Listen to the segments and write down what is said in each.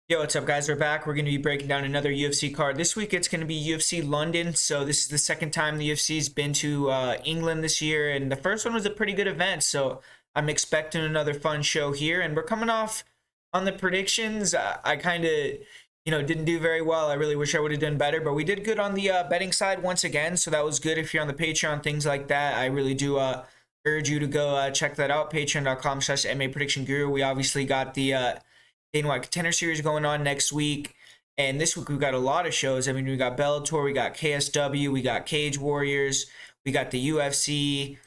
Yo, what's up, guys? We're back. We're going to be breaking down another UFC card. This week it's going to be UFC London. So this is the second time the UFC's been to England this year, and the first one was a pretty good event. So I'm expecting another fun show here, and we're coming off on the predictions. I kind of, didn't do very well. I really wish I would have done better, but we did good on the betting side once again. So that was good. If you're on the Patreon, things like that, I really do urge you to go check that out. Patreon.com/MA Prediction Guru. We obviously got the Dana White Contender Series going on next week. And this week we've got a lot of shows. I mean, we got Bellator, we got KSW, we got Cage Warriors, we got the UFC,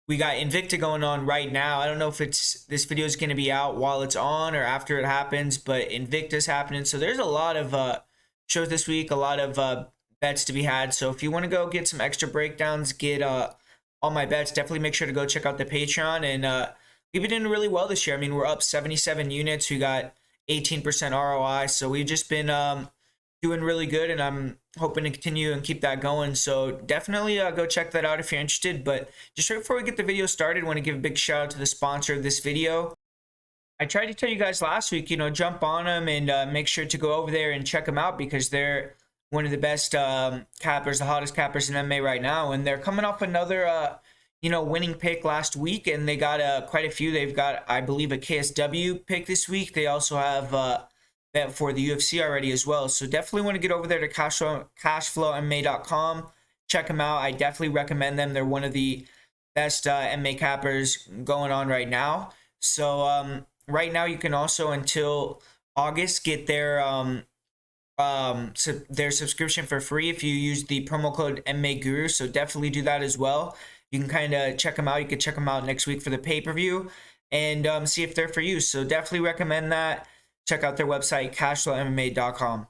we got Invicta going on right now. I don't know if this video is going to be out while it's on or after it happens, but Invicta's happening. So there's a lot of shows this week, a lot of bets to be had. So if you want to go get some extra breakdowns, get all my bets, definitely make sure to go check out the Patreon. And we've been doing really well this year. I mean, we're up 77 units. We got 18% ROI. So we've just been doing really good, and I'm hoping to continue and keep that going. So definitely go check that out if you're interested. But just right before we get the video started, I want to give a big shout out to the sponsor of this video. I tried to tell you guys last week, jump on them and make sure to go over there and check them out because they're one of the best cappers, the hottest cappers in MMA right now. And they're coming off another winning pick last week, and they got quite a few. They've got, I believe, a KSW pick this week. They also have bet for the UFC already as well. So definitely want to get over there to cashflowmma.com. Check them out. I definitely recommend them. They're one of the best MMA cappers going on right now. So right now you can also, until August, get their subscription for free if you use the promo code MMAGuru. So definitely do that as well. You can kind of check them out. You can check them out next week for the pay-per-view and see if they're for you. So definitely recommend that. Check out their website, cashflowmma.com.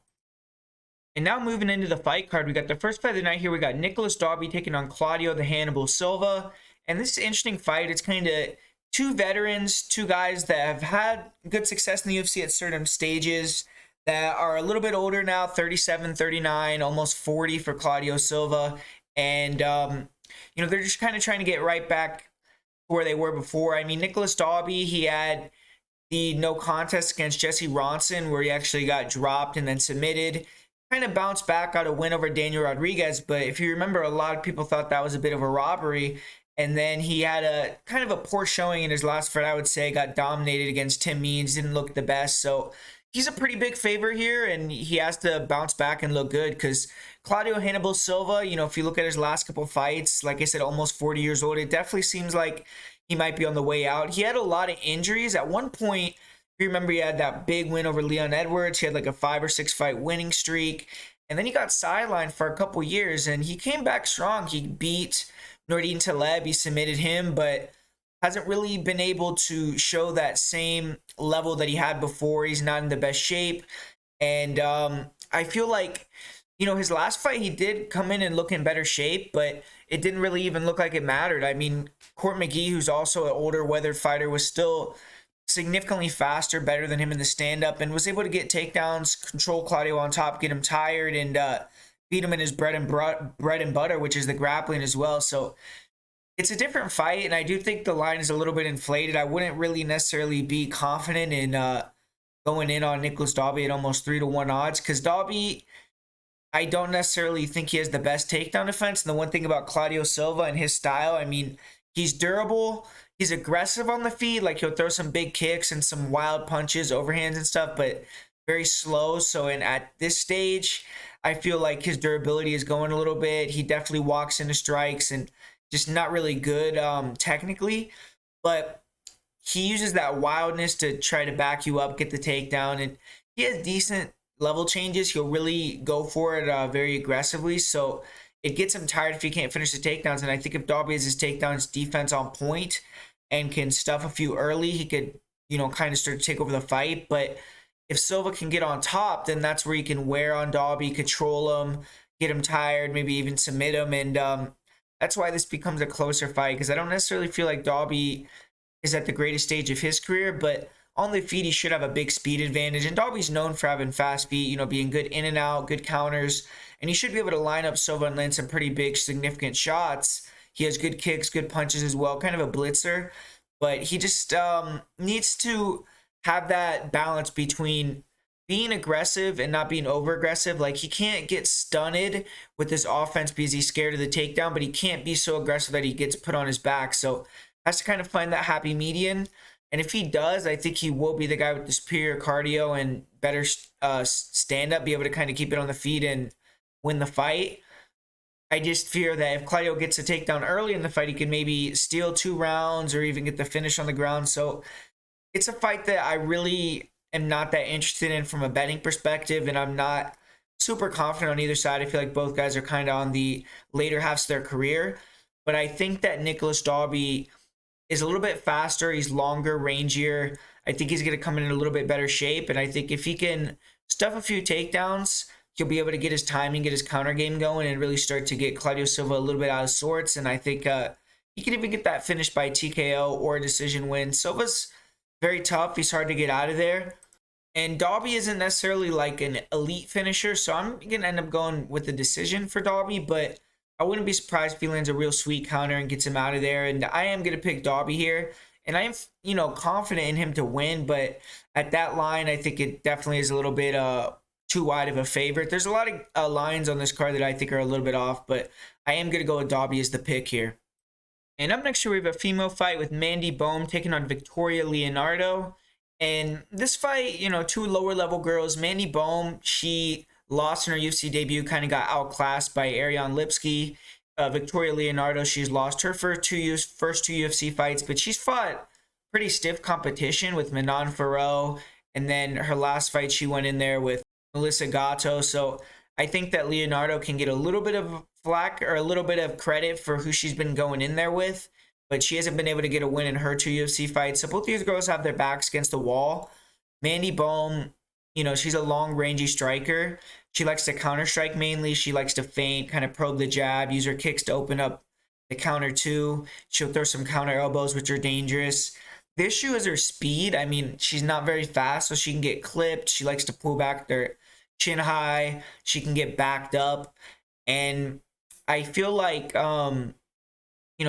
And now moving into the fight card, we got the first fight of the night here. We got Nicholas Dalby taking on Claudio the Hannibal Silva. And this is an interesting fight. It's kind of two veterans, two guys that have had good success in the UFC at certain stages that are a little bit older now, 37, 39, almost 40 for Claudio Silva. And they're just kind of trying to get right back where they were before. I mean, Nicholas Dalby, he had the no contest against Jesse Ronson where he actually got dropped and then submitted. Kind of bounced back, got a win over Daniel Rodriguez. But if you remember, a lot of people thought that was a bit of a robbery. And then he had a kind of a poor showing in his last fight, I would say. Got dominated against Tim Means, didn't look the best. So he's a pretty big favorite here, and he has to bounce back and look good because Claudio Hannibal Silva, if you look at his last couple fights, like I said, almost 40 years old, it definitely seems like he might be on the way out. He had a lot of injuries. At one point, if you remember, he had that big win over Leon Edwards. He had like a 5 or 6 fight winning streak, and then he got sidelined for a couple years, and he came back strong. He beat Nordin Taleb. He submitted him, but hasn't really been able to show that same level that he had before. He's not in the best shape. And I feel like, his last fight, he did come in and look in better shape, but it didn't really even look like it mattered. I mean, Court McGee, who's also an older weathered fighter, was still significantly faster, better than him in the stand-up, and was able to get takedowns, control Claudio on top, get him tired, and beat him in his bread and butter, which is the grappling as well. So it's a different fight, and I do think the line is a little bit inflated. I wouldn't really necessarily be confident in going in on Nicholas Dalby at almost 3-1 odds because Dalby, I don't necessarily think he has the best takedown defense. And the one thing about Claudio Silva and his style, I mean, he's durable. He's aggressive on the feet. Like, he'll throw some big kicks and some wild punches, overhands and stuff, but very slow. So at this stage, I feel like his durability is going a little bit. He definitely walks into strikes and just not really good technically, but he uses that wildness to try to back you up, get the takedown, and he has decent level changes. He'll really go for it very aggressively, so it gets him tired if he can't finish the takedowns. And I think if Dalby has his takedowns defense on point and can stuff a few early, he could, kind of start to take over the fight. But if Silva can get on top, then that's where he can wear on Dalby, control him, get him tired, maybe even submit him, and that's why this becomes a closer fight, because I don't necessarily feel like Dalby is at the greatest stage of his career, but on the feet, he should have a big speed advantage. And Dalby's known for having fast feet, being good in and out, good counters, and he should be able to line up Silva and land some pretty big, significant shots. He has good kicks, good punches as well, kind of a blitzer, but he just needs to have that balance between being aggressive and not being over aggressive. Like, he can't get stunted with his offense because he's scared of the takedown, but he can't be so aggressive that he gets put on his back. So has to kind of find that happy median. And if he does, I think he will be the guy with the superior cardio and better stand up, be able to kind of keep it on the feet and win the fight. I just fear that if Claudio gets a takedown early in the fight, he could maybe steal 2 rounds or even get the finish on the ground. So it's a fight that I really am not that interested in from a betting perspective, and I'm not super confident on either side. I feel like both guys are kind of on the later halves of their career. But I think that Nicholas Dalby is a little bit faster. He's longer, rangier. I think he's going to come in a little bit better shape. And I think if he can stuff a few takedowns, he'll be able to get his timing, get his counter game going, and really start to get Claudio Silva a little bit out of sorts. And I think he can even get that finish by TKO or a decision win. Silva's very tough. He's hard to get out of there. And Dalby isn't necessarily like an elite finisher, so I'm going to end up going with the decision for Dalby, but I wouldn't be surprised if he lands a real sweet counter and gets him out of there. And I am going to pick Dalby here. And I am, confident in him to win, but at that line, I think it definitely is a little bit too wide of a favorite. There's a lot of lines on this card that I think are a little bit off, but I am going to go with Dalby as the pick here. And up next, we have a female fight with Mandy Baum taking on Victoria Leonardo. And this fight, 2 lower level girls. Mandy Baum, she lost in her UFC debut, kind of got outclassed by Ariane Lipski. Victoria Leonardo, she's lost her first two UFC fights, but she's fought pretty stiff competition with Manon Farrow. And then her last fight, she went in there with Melissa Gatto. So I think that Leonardo can get a little bit of flack or a little bit of credit for who she's been going in there with, but she hasn't been able to get a win in her 2 UFC fights. So both these girls have their backs against the wall. Mandy Baum, she's a long, rangy striker. She likes to counter strike mainly. She likes to feint, kind of probe the jab, use her kicks to open up the counter too. She'll throw some counter elbows, which are dangerous. The issue is her speed. I mean, she's not very fast, so she can get clipped. She likes to pull back their chin high. She can get backed up. And I feel like,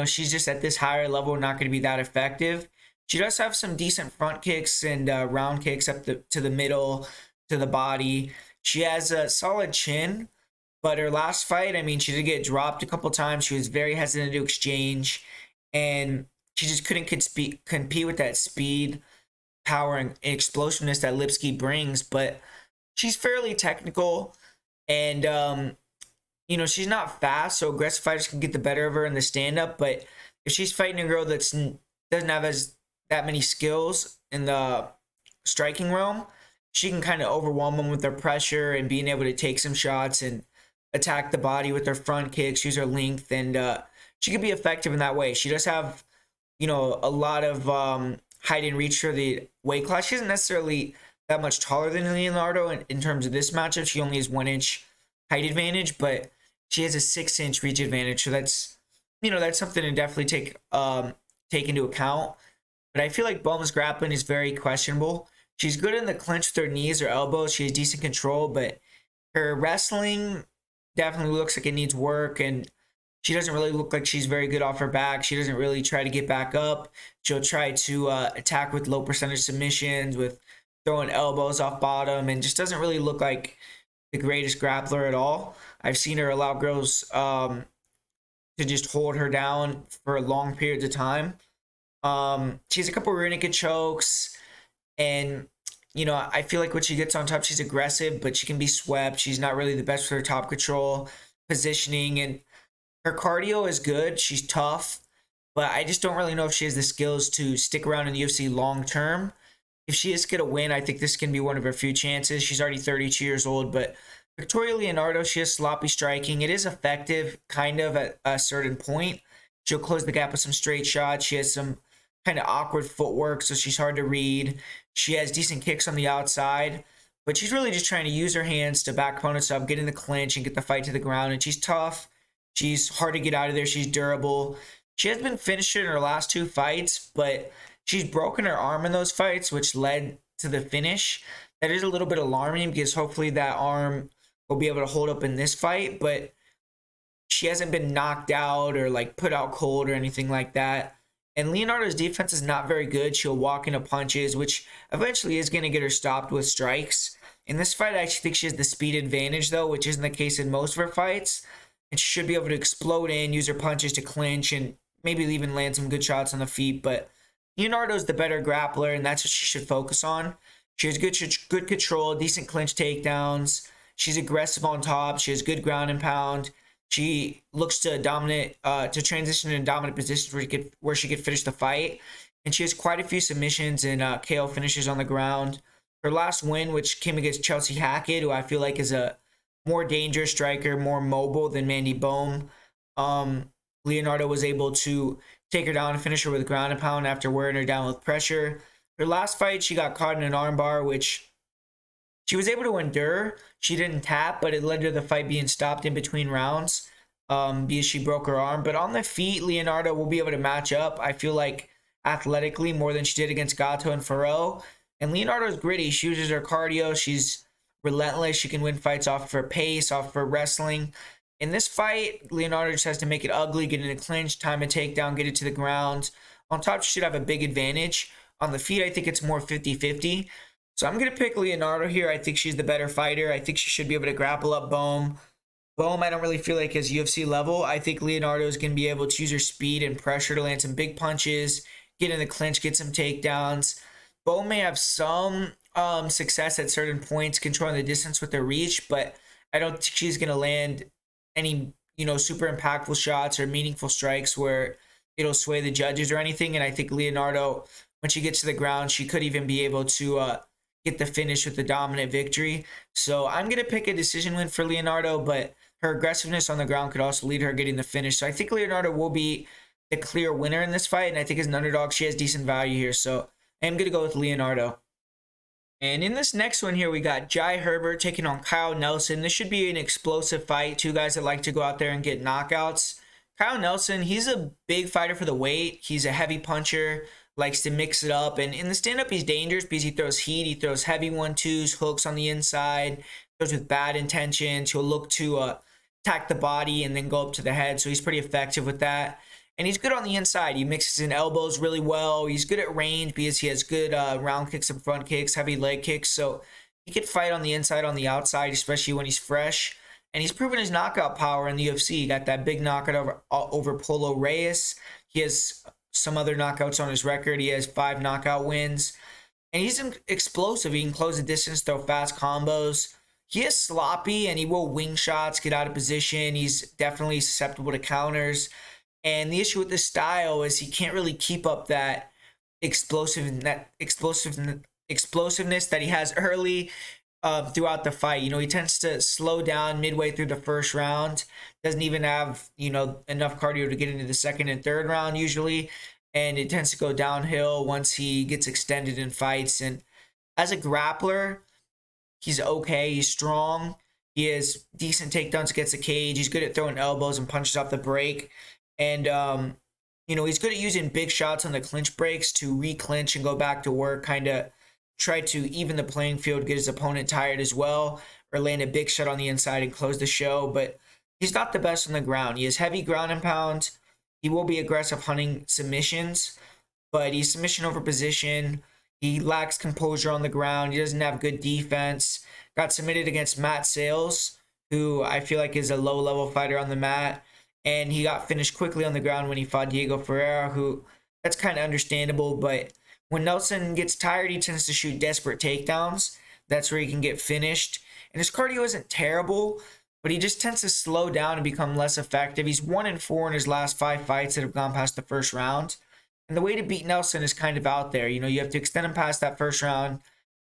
she's just at this higher level, not going to be that effective. She does have some decent front kicks and round kicks up to the middle, to the body. She has a solid chin, but her last fight, she did get dropped a couple times. She was very hesitant to exchange, and she just couldn't compete with that speed, power, and explosiveness that Lipski brings. But she's fairly technical, and she's not fast, so aggressive fighters can get the better of her in the stand-up. But if she's fighting a girl that doesn't have that many skills in the striking realm, she can kind of overwhelm them with her pressure and being able to take some shots and attack the body with her front kicks, use her length, and she can be effective in that way. She does have, a lot of height and reach for the weight class. She isn't necessarily that much taller than Leonardo in terms of this matchup. She only has 1 inch height advantage, but she has a 6 inch reach advantage. So that's something to definitely take into account. But I feel like Baum's grappling is very questionable. She's good in the clinch with her knees or elbows. She has decent control, but her wrestling definitely looks like it needs work, and she doesn't really look like she's very good off her back. She doesn't really try to get back up. She'll try to attack with low percentage submissions, with throwing elbows off bottom, and just doesn't really look like the greatest grappler at all. I've seen her allow girls to just hold her down for long periods of time. She has a couple rear naked chokes, and I feel like when she gets on top, she's aggressive, but she can be swept. She's not really the best for her top control, positioning, and her cardio is good. She's tough, but I just don't really know if she has the skills to stick around in the UFC long term. If she is going to win, I think this can be one of her few chances. She's already 32 years old, but Victoria Leonardo, she has sloppy striking. It is effective, kind of, at a certain point. She'll close the gap with some straight shots. She has some kind of awkward footwork, so she's hard to read. She has decent kicks on the outside, but she's really just trying to use her hands to back opponents up, get in the clinch, and get the fight to the ground. And she's tough. She's hard to get out of there. She's durable. She has been finished in her last 2 fights, but she's broken her arm in those fights, which led to the finish. That is a little bit alarming because hopefully that arm will be able to hold up in this fight, but she hasn't been knocked out or put out cold or anything like that. And Leonardo's defense is not very good. She'll walk into punches, which eventually is going to get her stopped with strikes. In this fight, I actually think she has the speed advantage, though, which isn't the case in most of her fights. And she should be able to explode in, use her punches to clinch, and maybe even land some good shots on the feet. But Leonardo's the better grappler, and that's what she should focus on. She has good control, decent clinch takedowns. She's aggressive on top. She has good ground and pound. She looks to transition in dominant positions where she could finish the fight. And she has quite a few submissions and KO finishes on the ground. Her last win, which came against Chelsea Hackett, who I feel like is a more dangerous striker, more mobile than Mandy Baum. Leonardo was able to take her down and finish her with ground and pound after wearing her down with pressure. Her last fight, she got caught in an armbar, which she was able to endure. She didn't tap, but it led to the fight being stopped in between rounds because she broke her arm. But on the feet, Leonardo will be able to match up, I feel like, athletically more than she did against Gatto and Ferro. And Leonardo's gritty. She uses her cardio. She's relentless. She can win fights off of her pace, off of her wrestling. In this fight, Leonardo just has to make it ugly, get in a clinch, time a takedown, get it to the ground. On top, she should have a big advantage. On the feet, I think it's more 50-50. So I'm going to pick Leonardo here. I think she's the better fighter. I think she should be able to grapple up Baum. Baum, I don't really feel like is UFC level. I think Leonardo is going to be able to use her speed and pressure to land some big punches, get in the clinch, get some takedowns. Baum may have some success at certain points, controlling the distance with her reach, but I don't think she's going to land any, super impactful shots or meaningful strikes where it'll sway the judges or anything. And I think Leonardo, when she gets to the ground, she could even be able to get the finish with the dominant victory. So I'm going to pick a decision win for Leonardo, but her aggressiveness on the ground could also lead her getting the finish. So I think Leonardo will be the clear winner in this fight, and I think as an underdog, she has decent value here. So I'm going to go with Leonardo. And in this next one here, we got Jai Herbert taking on Kyle Nelson. This should be an explosive fight. Two guys that like to go out there and get knockouts. Kyle Nelson, he's a big fighter for the weight. He's a heavy puncher, likes to mix it up. And in the stand-up, he's dangerous because he throws heat. He throws heavy 1-2s, hooks on the inside, throws with bad intentions. He'll look to attack the body and then go up to the head. So he's pretty effective with that. And he's good on the inside. He mixes in elbows really well. He's good at range because he has good round kicks and front kicks, heavy leg kicks. So he could fight on the inside, on the outside, especially when he's fresh. And he's proven his knockout power in the UFC. He got that big knockout over Polo Reyes. He has some other knockouts on his record. He has 5 knockout wins. And he's explosive. He can close the distance, throw fast combos. He is sloppy, and he will wing shots, get out of position. He's definitely susceptible to counters. And the issue with this style is he can't really keep up that explosiveness that he has early throughout the fight. He tends to slow down midway through the first round. Doesn't even have, enough cardio to get into the second and third round usually. And it tends to go downhill once he gets extended in fights. And as a grappler, he's okay. He's strong. He has decent takedowns against the cage. He's good at throwing elbows and punches off the break. And, he's good at using big shots on the clinch breaks to re-clinch and go back to work, kind of try to even the playing field, get his opponent tired as well, or land a big shot on the inside and close the show. But he's not the best on the ground. He has heavy ground and pound. He will be aggressive hunting submissions, but he's submission over position. He lacks composure on the ground. He doesn't have good defense. Got submitted against Matt Sales, who I feel like is a low-level fighter on the mat. And he got finished quickly on the ground when he fought Diego Ferreira, who, that's kind of understandable. But when Nelson gets tired, he tends to shoot desperate takedowns. That's where he can get finished. And his cardio isn't terrible, but he just tends to slow down and become less effective. He's 1-4 in his last 5 fights that have gone past the first round. And the way to beat Nelson is kind of out there. You have to extend him past that first round,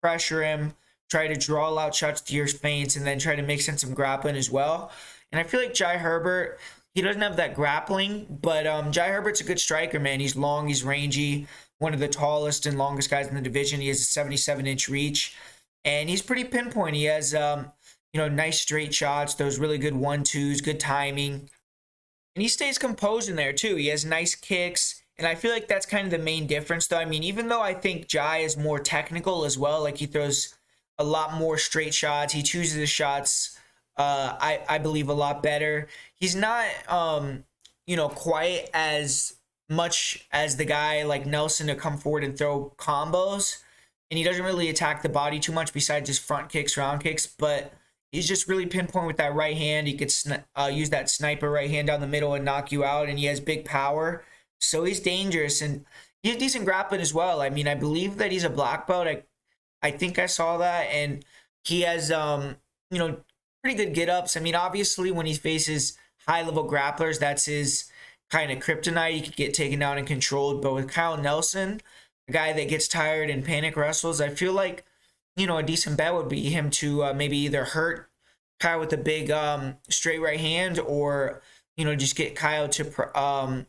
pressure him, try to draw out shots to your feints, and then try to mix in some grappling as well. And I feel like Jai Herbert, he doesn't have that grappling, but Jai Herbert's a good striker, man. He's long, he's rangy, one of the tallest and longest guys in the division. He has a 77-inch reach, and he's pretty pinpoint. He has, nice straight shots, those really good 1-2s, good timing. And he stays composed in there, too. He has nice kicks, and I feel like that's kind of the main difference, though. I mean, even though I think Jai is more technical as well, like he throws a lot more straight shots, he chooses his shots, I believe a lot better. He's not, quite as much as the guy like Nelson to come forward and throw combos. And he doesn't really attack the body too much besides just front kicks, round kicks. But he's just really pinpoint with that right hand. He could use that sniper right hand down the middle and knock you out. And he has big power. So he's dangerous. And he has decent grappling as well. I mean, I believe that he's a black belt. I think I saw that. And he has, pretty good get-ups. I mean, obviously, when he faces high-level grapplers, that's his kind of kryptonite. He could get taken down and controlled. But with Kyle Nelson, a guy that gets tired and panic wrestles, I feel like, a decent bet would be him to maybe either hurt Kyle with a big straight right hand, or, just get Kyle to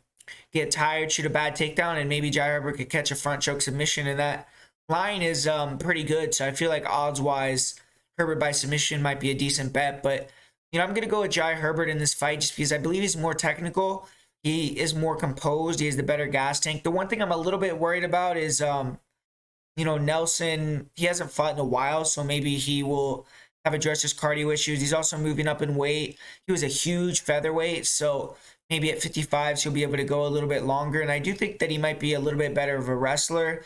get tired, shoot a bad takedown, and maybe Jai Herbert could catch a front choke submission. And that line is pretty good. So I feel like odds-wise, Herbert by submission might be a decent bet. But, I'm going to go with Jai Herbert in this fight just because I believe he's more technical. He is more composed. He has the better gas tank. The one thing I'm a little bit worried about is, Nelson, he hasn't fought in a while, so maybe he will have addressed his cardio issues. He's also moving up in weight. He was a huge featherweight, so maybe at 55 he'll be able to go a little bit longer. And I do think that he might be a little bit better of a wrestler.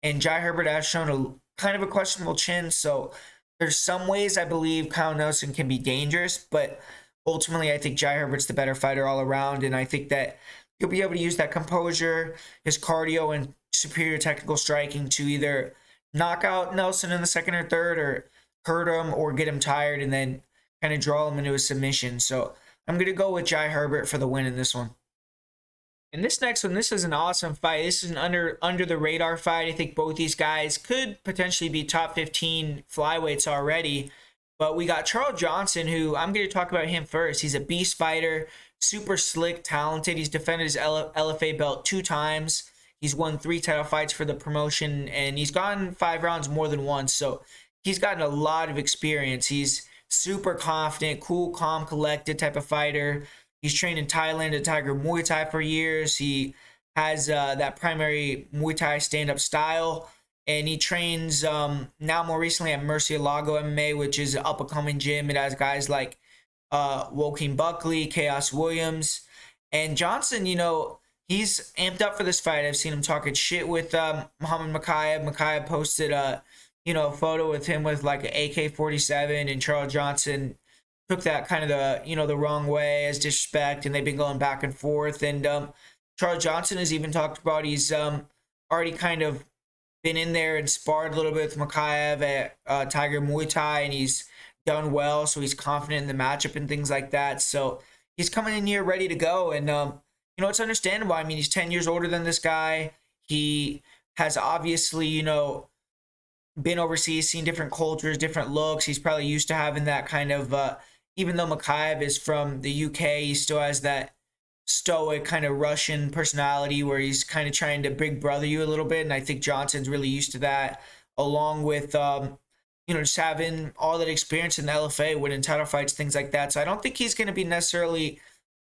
And Jai Herbert has shown a kind of a questionable chin, so there's some ways I believe Kyle Nelson can be dangerous, but ultimately, I think Jai Herbert's the better fighter all around, and I think that he'll be able to use that composure, his cardio, and superior technical striking to either knock out Nelson in the second or third, or hurt him, or get him tired, and then kind of draw him into a submission. So I'm going to go with Jai Herbert for the win in this one. And this next one, this is an awesome fight. This is an under the radar fight. I think both these guys could potentially be top 15 flyweights already. But we got Charles Johnson, who I'm going to talk about him first. He's a beast fighter, super slick, talented. He's defended his LFA belt 2 times. He's won 3 title fights for the promotion, and he's gone 5 rounds more than once. So he's gotten a lot of experience. He's super confident, cool, calm, collected type of fighter. He's trained in Thailand at Tiger Muay Thai for years. He has that primary Muay Thai stand-up style. And he trains now more recently at Murcielago MMA, which is an up-and-coming gym. It has guys like Joaquin Buckley, Chaos Williams. And Johnson, he's amped up for this fight. I've seen him talking shit with Muhammad Mokaev. Mokaev posted a photo with him with like an AK-47, and Charles Johnson took that kind of the wrong way as disrespect, and they've been going back and forth. And Charles Johnson has even talked about he's already kind of been in there and sparred a little bit with Mokaev at Tiger Muay Thai, and he's done well, so he's confident in the matchup and things like that. So he's coming in here ready to go, and it's understandable. I mean, he's 10 years older than this guy. He has obviously, been overseas, seen different cultures, different looks. He's probably used to having that kind of, even though Mokaev is from the UK, he still has that stoic kind of Russian personality where he's kind of trying to big brother you a little bit. And I think Johnson's really used to that, along with, just having all that experience in the LFA, winning title fights, things like that. So I don't think he's going to be necessarily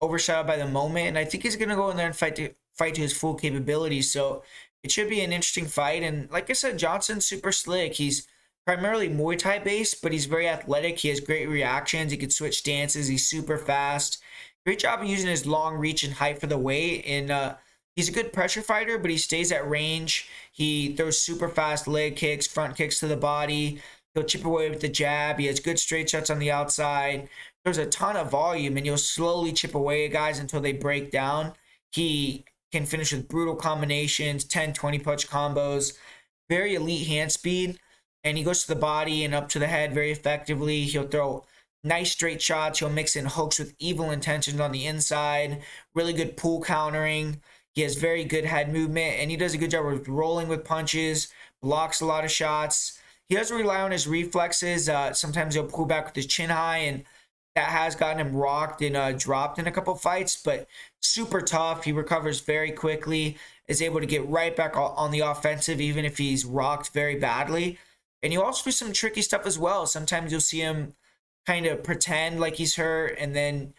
overshadowed by the moment. And I think he's going to go in there and fight to his full capabilities. So it should be an interesting fight. And like I said, Johnson's super slick. He's primarily Muay Thai based, but he's very athletic. He has great reactions. He can switch stances. He's super fast. Great job of using his long reach and height for the weight. And he's a good pressure fighter, but he stays at range. He throws super fast leg kicks, front kicks to the body. He'll chip away with the jab. He has good straight shots on the outside. There's a ton of volume, and he'll slowly chip away at guys until they break down. He can finish with brutal combinations, 10, 20 punch combos. Very elite hand speed. And he goes to the body and up to the head very effectively. He'll throw nice straight shots. He'll mix in hooks with evil intentions on the inside. Really good pull countering. He has very good head movement, and he does a good job of rolling with punches, blocks a lot of shots. He doesn't rely on his reflexes. Sometimes he'll pull back with his chin high, and that has gotten him rocked and dropped in a couple fights, but super tough. He recovers very quickly, is able to get right back on the offensive, even if he's rocked very badly. And he'll also do some tricky stuff as well. Sometimes you'll see him kind of pretend like he's hurt and then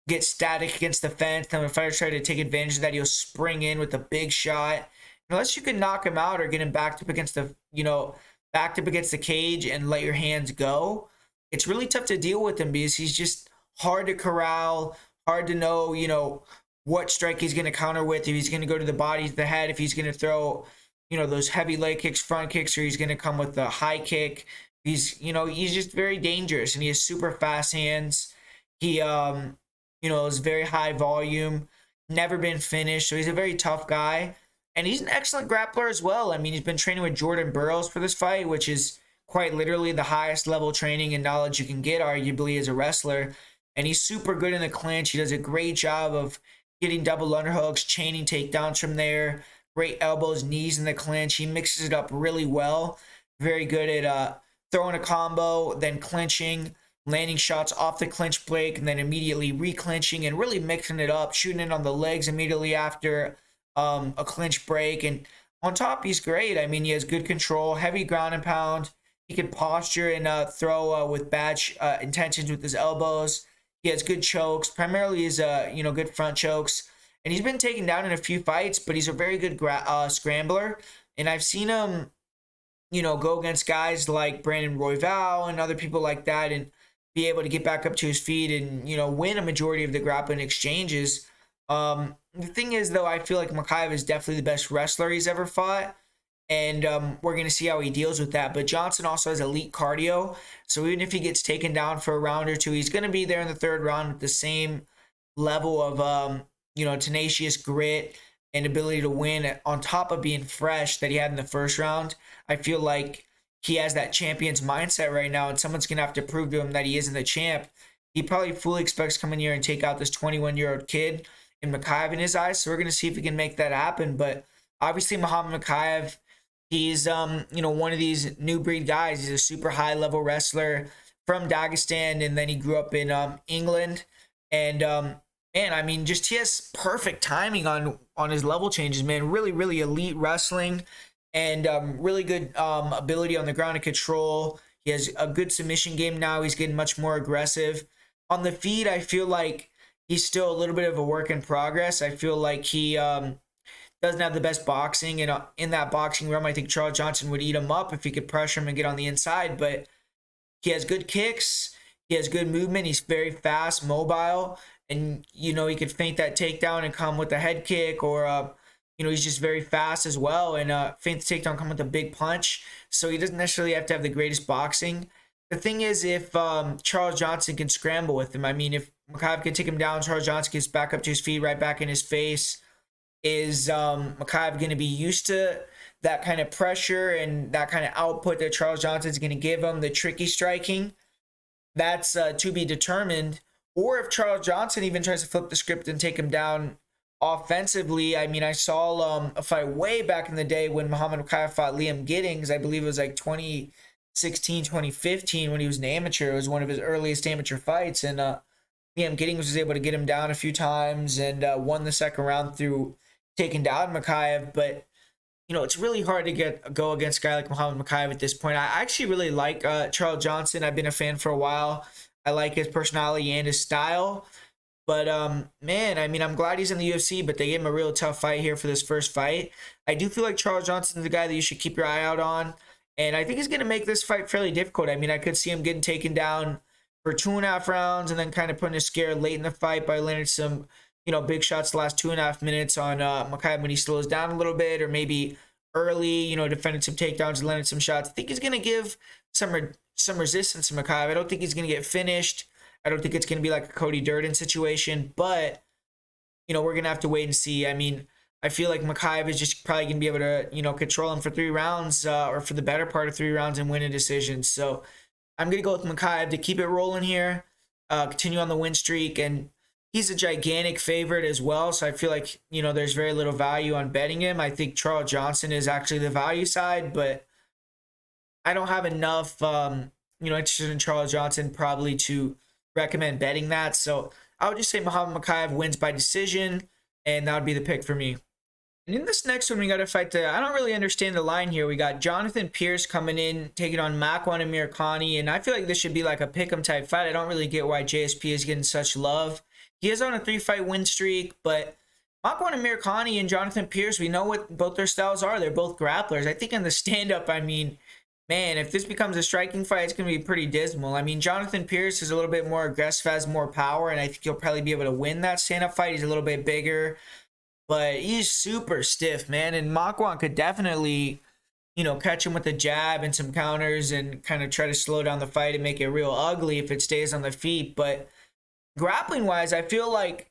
get static against the fence. Then when fighters try to take advantage of that, he'll spring in with a big shot. Unless you can knock him out or get him backed up against the cage and let your hands go, it's really tough to deal with him because he's just hard to corral, hard to know, what strike he's going to counter with, if he's going to go to the body, to the head, if he's going to throw, those heavy leg kicks, front kicks, or he's going to come with a high kick. He's just very dangerous, and he has super fast hands. He, is very high volume, never been finished, so he's a very tough guy. And he's an excellent grappler as well. I mean, he's been training with Jordan Burroughs for this fight, which is quite literally the highest level training and knowledge you can get, arguably, as a wrestler. And he's super good in the clinch. He does a great job of getting double underhooks, chaining takedowns from there, great elbows, knees in the clinch. He mixes it up really well. Very good at throwing a combo, then clinching, landing shots off the clinch break, and then immediately re-clinching and really mixing it up, shooting it on the legs immediately after a clinch break. And on top, he's great. I mean, he has good control, heavy ground and pound. He can posture and throw with bad intentions with his elbows. He has good chokes, primarily his good front chokes. And he's been taken down in a few fights, but he's a very good scrambler. And I've seen him, go against guys like Brandon Royval and other people like that and be able to get back up to his feet and, win a majority of the grappling exchanges. The thing is, though, I feel like Mokaev is definitely the best wrestler he's ever fought. And we're going to see how he deals with that. But Johnson also has elite cardio. So even if he gets taken down for a round or two, he's going to be there in the third round with the same level of, tenacious grit and ability to win on top of being fresh that he had in the first round. I feel like he has that champion's mindset right now, and someone's going to have to prove to him that he isn't the champ. He probably fully expects to come in here and take out this 21-year-old kid in Mokaev in his eyes. So we're going to see if he can make that happen. But obviously, Muhammad Mokaev, he's one of these new breed guys. He's a super high level wrestler from Dagestan, and then he grew up in England. And I mean, just he has perfect timing on his level changes, man. Really, really elite wrestling and really good ability on the ground to control. He has a good submission game now. He's getting much more aggressive. On the feet, I feel like he's still a little bit of a work in progress. I feel like he doesn't have the best boxing. And in that boxing realm, I think Charles Johnson would eat him up if he could pressure him and get on the inside. But he has good kicks. He has good movement. He's very fast, mobile. And, he could feint that takedown and come with a head kick, or, he's just very fast as well. And feint the takedown, come with a big punch. So he doesn't necessarily have to have the greatest boxing. The thing is, if Charles Johnson can scramble with him, I mean, if Mokaev can take him down, Charles Johnson gets back up to his feet, right back in his face. Is Mokaev going to be used to that kind of pressure and that kind of output that Charles Johnson's going to give him, the tricky striking? That's to be determined. Or if Charles Johnson even tries to flip the script and take him down offensively. I mean, I saw a fight way back in the day when Muhammad Mokaev fought Liam Giddings. I believe it was like 2016, 2015 when he was an amateur. It was one of his earliest amateur fights. And Liam Giddings was able to get him down a few times and won the second round through taking down Mokaev. But, it's really hard to go against a guy like Muhammad Mokaev at this point. I actually really like Charles Johnson. I've been a fan for a while. I like his personality and his style. But, man, I mean, I'm glad he's in the UFC, but they gave him a real tough fight here for this first fight. I do feel like Charles Johnson's the guy that you should keep your eye out on. And I think he's going to make this fight fairly difficult. I mean, I could see him getting taken down for 2.5 rounds and then kind of putting a scare late in the fight by landing some, big shots the last 2.5 minutes on Mokaev when he slows down a little bit, or maybe early, defending some takedowns and landing some shots. I think he's going to give some resistance to Mokaev. I don't think he's going to get finished. I don't think it's going to be like a Cody Durden situation, but, we're going to have to wait and see. I mean, I feel like Mokaev is just probably going to be able to, control him for 3 rounds or for the better part of 3 rounds and win a decision. So I'm going to go with Mokaev to keep it rolling here, continue on the win streak, and he's a gigantic favorite as well. So I feel like, there's very little value on betting him. I think Charles Johnson is actually the value side, but I don't have enough, interested in Charles Johnson probably to recommend betting that. So I would just say Muhammad Mokaev wins by decision, and that would be the pick for me. And in this next one, we got a fight that I don't really understand the line here. We got Jonathan Pierce coming in, taking on McCann and Amirkhani, and I feel like this should be like a pick'em type fight. I don't really get why JSP is getting such love. He is on a 3-fight win streak, but McCann and Amirkhani and Jonathan Pierce, we know what both their styles are. They're both grapplers. I think in the stand-up, I mean, Man, if this becomes a striking fight, it's going to be pretty dismal. I mean, Jonathan Pierce is a little bit more aggressive, has more power, and I think he'll probably be able to win that stand-up fight. He's a little bit bigger, but he's super stiff, man. And Makwan could definitely, catch him with a jab and some counters and kind of try to slow down the fight and make it real ugly if it stays on the feet. But grappling-wise, I feel like,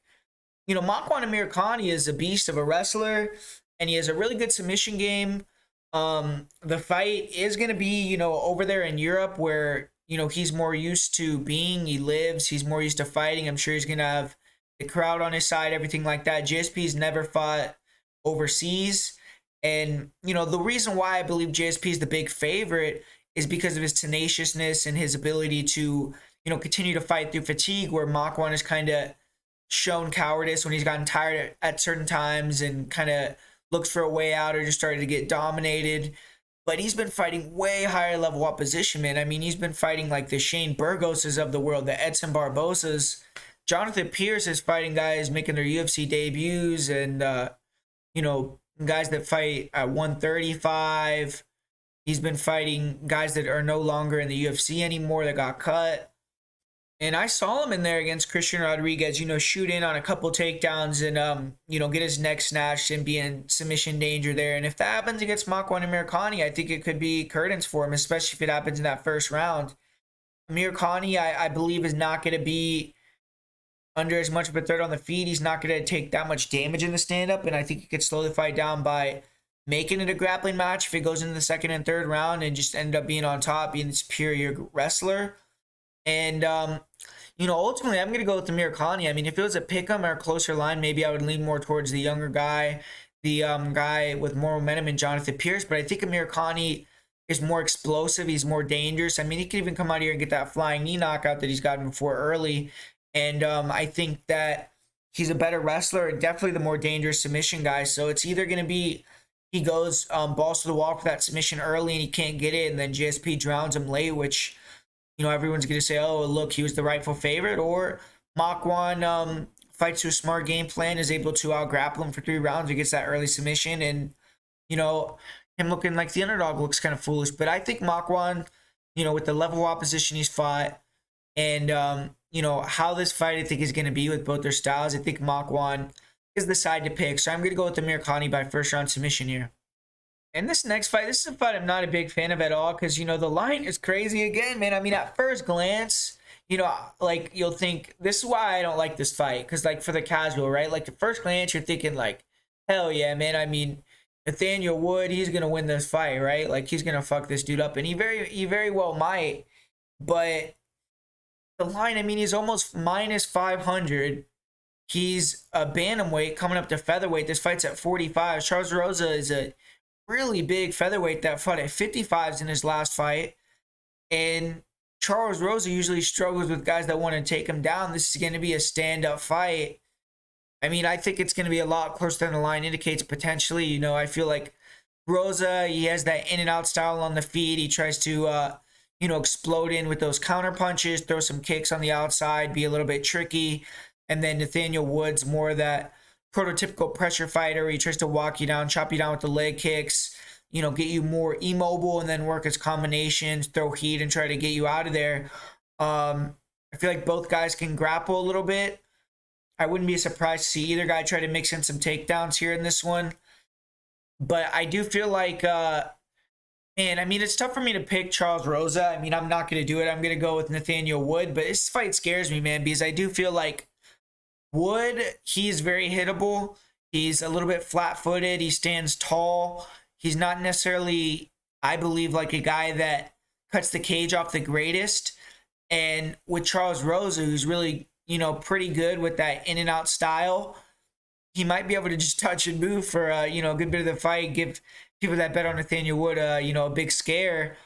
Makwan Amirkhani is a beast of a wrestler, and he has a really good submission game. The fight is going to be, over there in Europe where, he's more used to being, he lives, he's more used to fighting. I'm sure he's going to have the crowd on his side, everything like that. GSP's never fought overseas. And, the reason why I believe GSP is the big favorite is because of his tenaciousness and his ability to, continue to fight through fatigue, where Makwan has kind of shown cowardice when he's gotten tired at certain times and kind of looks for a way out or just started to get dominated. But he's been fighting way higher level opposition, man. I mean, he's been fighting like the Shane Burgoses of the world, the Edson Barbosas. Jonathan Pierce is fighting guys making their UFC debuts and, guys that fight at 135. He's been fighting guys that are no longer in the UFC anymore that got cut. And I saw him in there against Christian Rodriguez, shoot in on a couple takedowns and, get his neck snatched and be in submission danger there. And if that happens against Makwan Amirkhani, I think it could be curtains for him, especially if it happens in that first round. Amirkhani, I believe, is not going to be under as much of a threat on the feet. He's not going to take that much damage in the stand-up, and I think he could slow the fight down by making it a grappling match if it goes into the second and third round and just end up being on top, being the superior wrestler. And, ultimately, I'm going to go with Amirkhani. I mean, if it was a pick'em or a closer line, maybe I would lean more towards the younger guy, the guy with more momentum in Jonathan Pierce. But I think Amirkhani is more explosive. He's more dangerous. I mean, he could even come out here and get that flying knee knockout that he's gotten before early. And I think that he's a better wrestler and definitely the more dangerous submission guy. So it's either going to be he goes balls to the wall for that submission early and he can't get it, and then GSP drowns him late, which everyone's going to say, oh, look, he was the rightful favorite. Or Makwan fights to a smart game plan, is able to out-grapple him for 3 rounds, he gets that early submission, and, him looking like the underdog looks kind of foolish. But I think Makwan, with the level of opposition he's fought and, how this fight I think is going to be with both their styles, I think Makwan is the side to pick. So I'm going to go with Amirkhani by first-round submission here. And this next fight, this is a fight I'm not a big fan of at all because, the line is crazy again, man. I mean, at first glance, you'll think, this is why I don't like this fight. Because, for the casual, right? Like, at first glance, you're thinking, hell yeah, man. I mean, Nathaniel Wood, he's going to win this fight, right? Like, he's going to fuck this dude up. And he very well might. But the line, I mean, he's almost minus 500. He's a bantamweight coming up to featherweight. This fight's at 45. Charles Rosa is a really big featherweight that fought at 55s in his last fight. And Charles Rosa usually struggles with guys that want to take him down. This is going to be a stand-up fight. I mean, I think it's going to be a lot closer than the line indicates potentially. I feel like Rosa, he has that in-and-out style on the feet. He tries to, explode in with those counter punches, throw some kicks on the outside, be a little bit tricky. And then Nathaniel Wood's more that prototypical pressure fighter. He tries to walk you down, chop you down with the leg kicks, get you more immobile and then work his combinations, throw heat and try to get you out of there. I feel like both guys can grapple a little bit. I wouldn't be surprised to see either guy try to mix in some takedowns here in this one. But I do feel like, man, I mean, it's tough for me to pick Charles Rosa. I mean, I'm not going to do it. I'm going to go with Nathaniel Wood. But this fight scares me, man, because I do feel like Wood, he's very hittable. He's a little bit flat-footed. He stands tall. He's not necessarily, I believe, like a guy that cuts the cage off the greatest. And with Charles Rosa, who's really, pretty good with that in-and-out style, he might be able to just touch and move for, a good bit of the fight, give people that bet on Nathaniel Wood, a big scare.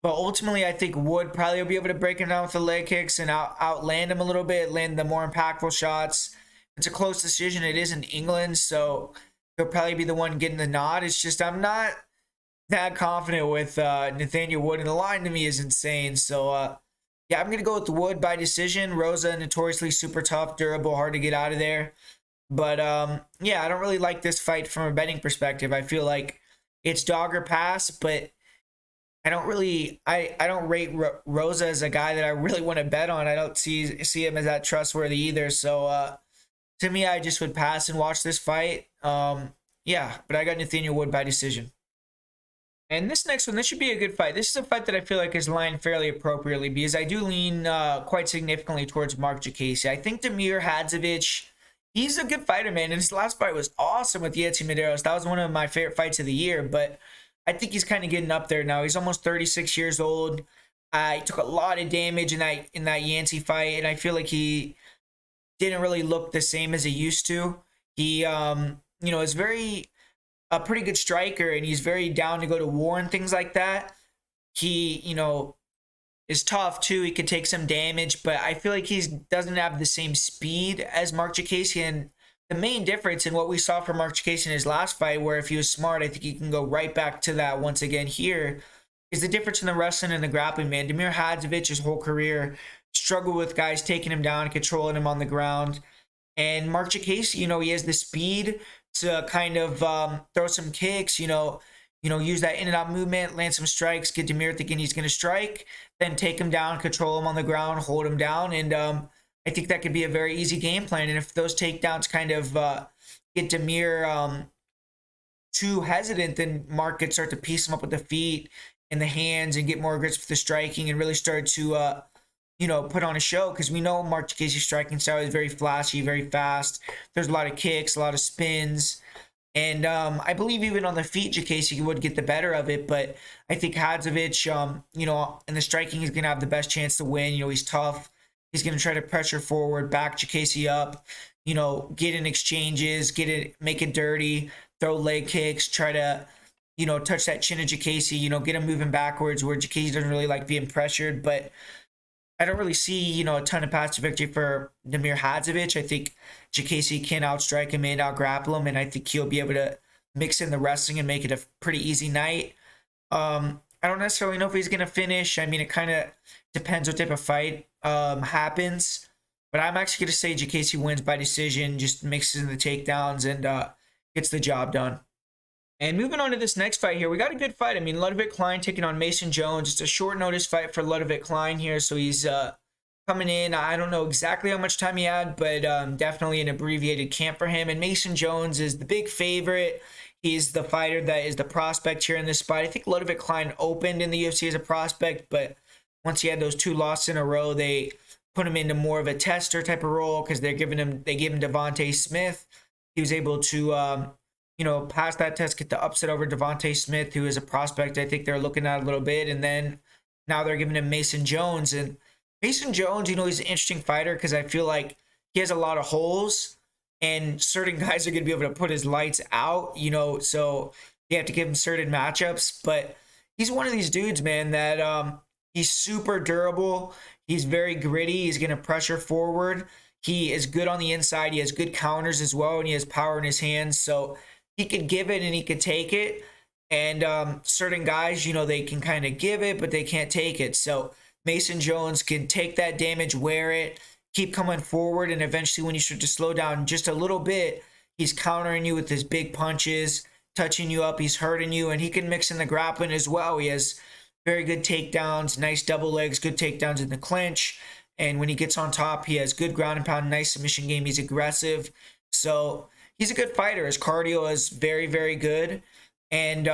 But ultimately, I think Wood probably will be able to break him down with the leg kicks and outland him a little bit, land the more impactful shots. It's a close decision. It is in England, so he'll probably be the one getting the nod. It's just I'm not that confident with Nathaniel Wood, and the line to me is insane. So, yeah, I'm going to go with Wood by decision. Rosa, notoriously super tough, durable, hard to get out of there. But, yeah, I don't really like this fight from a betting perspective. I feel like it's dog or pass, but I don't rate Rosa as a guy that I really want to bet on. I don't see him as that trustworthy either. So to me, I just would pass and watch this fight. Yeah, but I got Nathaniel Wood by decision. And this next one, this should be a good fight. This is a fight that I feel like is lined fairly appropriately because I do lean quite significantly towards Marc Diakiese. I think Damir Hadzovic, he's a good fighter, man. And his last fight was awesome with Yeti Medeiros. That was one of my favorite fights of the year. But I think he's kind of getting up there now. He's almost 36 years old. He took a lot of damage in that Yancey fight, and I feel like he didn't really look the same as he used to. He is very a pretty good striker, and he's very down to go to war and things like that. He, is tough too. He could take some damage, but I feel like he doesn't have the same speed as Marc Diakiese. And the main difference in what we saw from Marc Diakiese in his last fight, where if he was smart, I think he can go right back to that once again here, is the difference in the wrestling and the grappling, man. Damir Hadzovic, his whole career, struggled with guys taking him down, controlling him on the ground. And Marc Diakiese, he has the speed to kind of throw some kicks, use that in and out movement, land some strikes, get Damir thinking he's going to strike, then take him down, control him on the ground, hold him down. And I think that could be a very easy game plan. And if those takedowns kind of get Damir too hesitant, then Marc could start to piece him up with the feet and the hands and get more aggressive with the striking and really start to put on a show, because we know Marc Diakiese's striking style is very flashy, very fast. There's a lot of kicks, a lot of spins. And I believe even on the feet, Diakiese would get the better of it. But I think Hadzovic, in the striking, he's going to have the best chance to win. He's tough. He's going to try to pressure forward, back Diakiese up, get in exchanges, make it dirty, throw leg kicks, try to, touch that chin of Diakiese, get him moving backwards where Diakiese doesn't really like being pressured. But I don't really see, a ton of paths to victory for Damir Hadzovic. I think Diakiese can outstrike him and outgrapple him, and I think he'll be able to mix in the wrestling and make it a pretty easy night. I don't necessarily know if he's going to finish. I mean, it kind of depends what type of fight happens. But I'm actually going to say Diakiese wins by decision, just mixes in the takedowns and gets the job done. And moving on to this next fight here, we got a good fight. I mean, Ludwig Klein taking on Mason Jones. It's a short notice fight for Ludwig Klein here, so he's coming in. I don't know exactly how much time he had, but definitely an abbreviated camp for him. And Mason Jones is the big favorite. He's the fighter that is the prospect here in this fight. I think Ludwig Klein opened in the UFC as a prospect, but once he had those 2 losses in a row, they put him into more of a tester type of role because they gave him Devontae Smith. He was able to pass that test, get the upset over Devontae Smith, who is a prospect I think they're looking at a little bit. And then now they're giving him Mason Jones. And Mason Jones, he's an interesting fighter because I feel like he has a lot of holes and certain guys are going to be able to put his lights out, so you have to give him certain matchups. But he's one of these dudes, man, that he's super durable. He's very gritty. He's going to pressure forward. He is good on the inside. He has good counters as well, and he has power in his hands. So he could give it and he could take it. And certain guys, they can kind of give it, but they can't take it. So Mason Jones can take that damage, wear it, keep coming forward, and eventually when you start to slow down just a little bit, he's countering you with his big punches, touching you up, he's hurting you, and he can mix in the grappling as well. He has very good takedowns, nice double legs, good takedowns in the clinch. And when he gets on top, he has good ground and pound, nice submission game. He's aggressive. So he's a good fighter. His cardio is very, very good. And,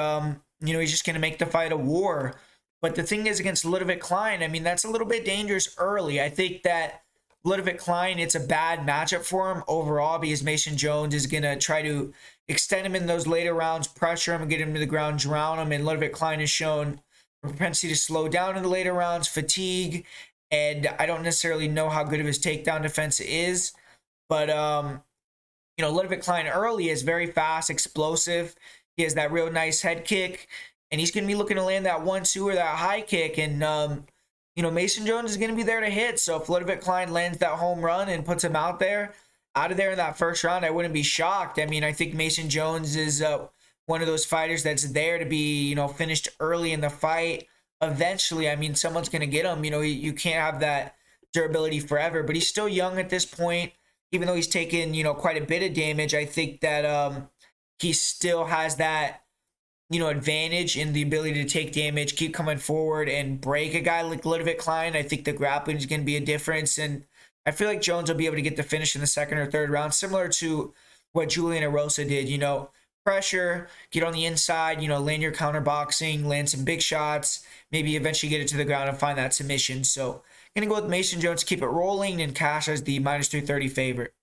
he's just going to make the fight a war. But the thing is, against Ludwig Klein, I mean, that's a little bit dangerous early. I think that Ludwig Klein, it's a bad matchup for him overall because Mason Jones is going to try to extend him in those later rounds, pressure him, get him to the ground, drown him. And Ludwig Klein has shown a propensity to slow down in the later rounds, fatigue. And I don't necessarily know how good of his takedown defense is. But, Ludwig Klein early is very fast, explosive. He has that real nice head kick. And he's going to be looking to land that 1-2 or that high kick. And, Mason Jones is going to be there to hit. So if Ludwig Klein lands that home run and puts him out of there in that first round, I wouldn't be shocked. I mean, I think Mason Jones is one of those fighters that's there to be, finished early in the fight. Eventually, I mean, someone's going to get him. You can't have that durability forever. But he's still young at this point. Even though he's taken, quite a bit of damage, I think that he still has that advantage in the ability to take damage, keep coming forward, and break a guy like Ludwig Klein. I think the grappling is going to be a difference, and I feel like Jones will be able to get the finish in the second or third round, similar to what Julian and Rosa did. Pressure, get on the inside, land your counter boxing, land some big shots, maybe eventually get it to the ground and find that submission. So, going to go with Mason Jones, keep it rolling, and cash as the -330 favorite.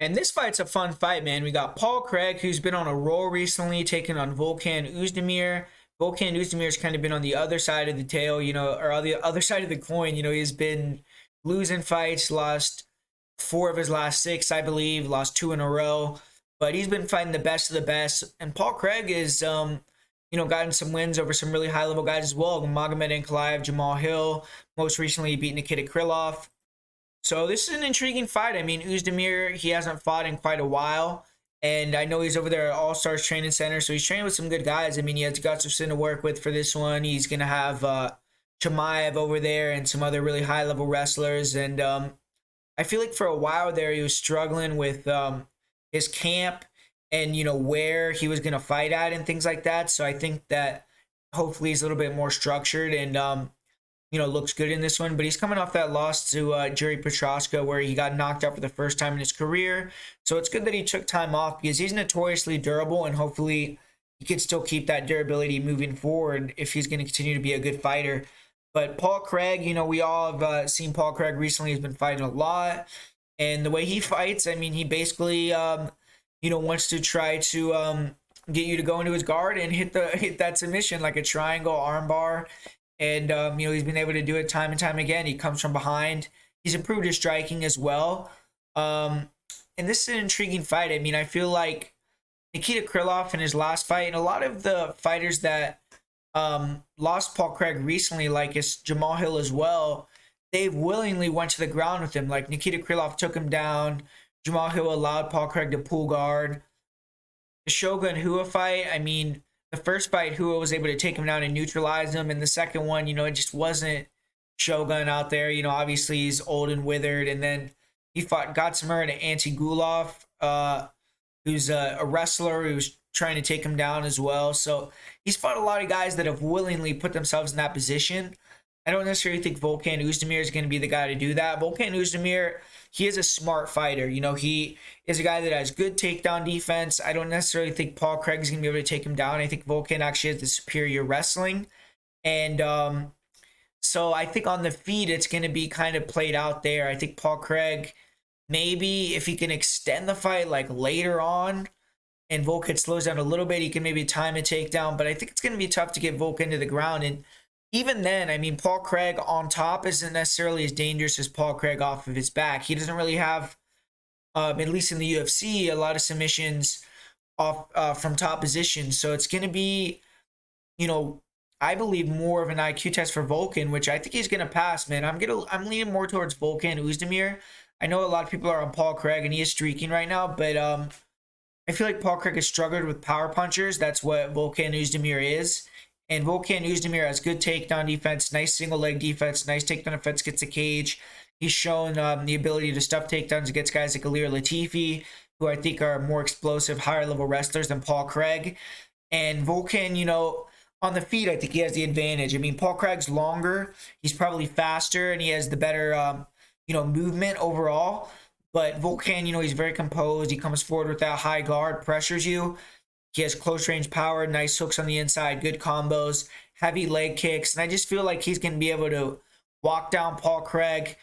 And this fight's a fun fight, man. We got Paul Craig, who's been on a roll recently, taking on Volkan Oezdemir. Volkan Oezdemir's kind of been on the other side of the tail, or on the other side of the coin. He's been losing fights, lost 4 of his last 6, I believe, lost 2 in a row. But he's been fighting the best of the best. And Paul Craig is, gotten some wins over some really high-level guys as well. Magomed Ankalaev, Jamal Hill. Most recently, he beat Nikita Krilloff. So this is an intriguing fight. I mean, Oezdemir, he hasn't fought in quite a while. And I know he's over there at All-Stars Training Center, so he's training with some good guys. I mean, he has Gustafsson to work with for this one. He's going to have Chimaev over there and some other really high-level wrestlers. And I feel like for a while there, he was struggling with his camp and, where he was going to fight at and things like that. So I think that hopefully he's a little bit more structured and, looks good in this one. But he's coming off that loss to Jiri Petroska, where he got knocked out for the first time in his career. So it's good that he took time off because he's notoriously durable, and hopefully he can still keep that durability moving forward if he's going to continue to be a good fighter. But Paul Craig, we all have seen Paul Craig recently. He's been fighting a lot. And the way he fights, I mean, he basically, wants to try to get you to go into his guard and hit that submission like a triangle armbar. And, he's been able to do it time and time again. He comes from behind. He's improved his striking as well. And this is an intriguing fight. I mean, I feel like Nikita Krilloff in his last fight, and a lot of the fighters that lost Paul Craig recently, like his Jamal Hill as well, they willingly went to the ground with him. Like Nikita Krilloff took him down. Jamal Hill allowed Paul Craig to pull guard. The Shogun Hua fight, I mean, the first fight, Hua was able to take him down and neutralize him. And the second one, it just wasn't Shogun out there. Obviously he's old and withered. And then he fought Gustafsson and Antigulov, who's a wrestler who's trying to take him down as well. So he's fought a lot of guys that have willingly put themselves in that position. I don't necessarily think Volkan Oezdemir is going to be the guy to do that. Volkan Oezdemir, he is a smart fighter. He is a guy that has good takedown defense. I don't necessarily think Paul Craig is going to be able to take him down. I think Volkan actually has the superior wrestling. And so I think on the feet, it's going to be kind of played out there. I think Paul Craig, maybe if he can extend the fight like later on and Volkan slows down a little bit, he can maybe time a takedown. But I think it's going to be tough to get Volkan to the ground. And even then, I mean, Paul Craig on top isn't necessarily as dangerous as Paul Craig off of his back. He doesn't really have, at least in the UFC, a lot of submissions off from top positions. So it's going to be, I believe more of an IQ test for Volkan, which I think he's going to pass, man. I'm leaning more towards Volkan Oezdemir. I know a lot of people are on Paul Craig, and he is streaking right now, but I feel like Paul Craig has struggled with power punchers. That's what Volkan Oezdemir is. And Volkan Oezdemir has good takedown defense, nice single leg defense, nice takedown defense, gets the cage. He's shown the ability to stuff takedowns against guys like Alir Latifi, who I think are more explosive, higher level wrestlers than Paul Craig. And Volkan, on the feet, I think he has the advantage. I mean, Paul Craig's longer, he's probably faster, and he has the better, movement overall. But Volkan, he's very composed. He comes forward with that high guard, pressures you. He has close range power, nice hooks on the inside, good combos, heavy leg kicks. And I just feel like he's going to be able to walk down Paul Craig,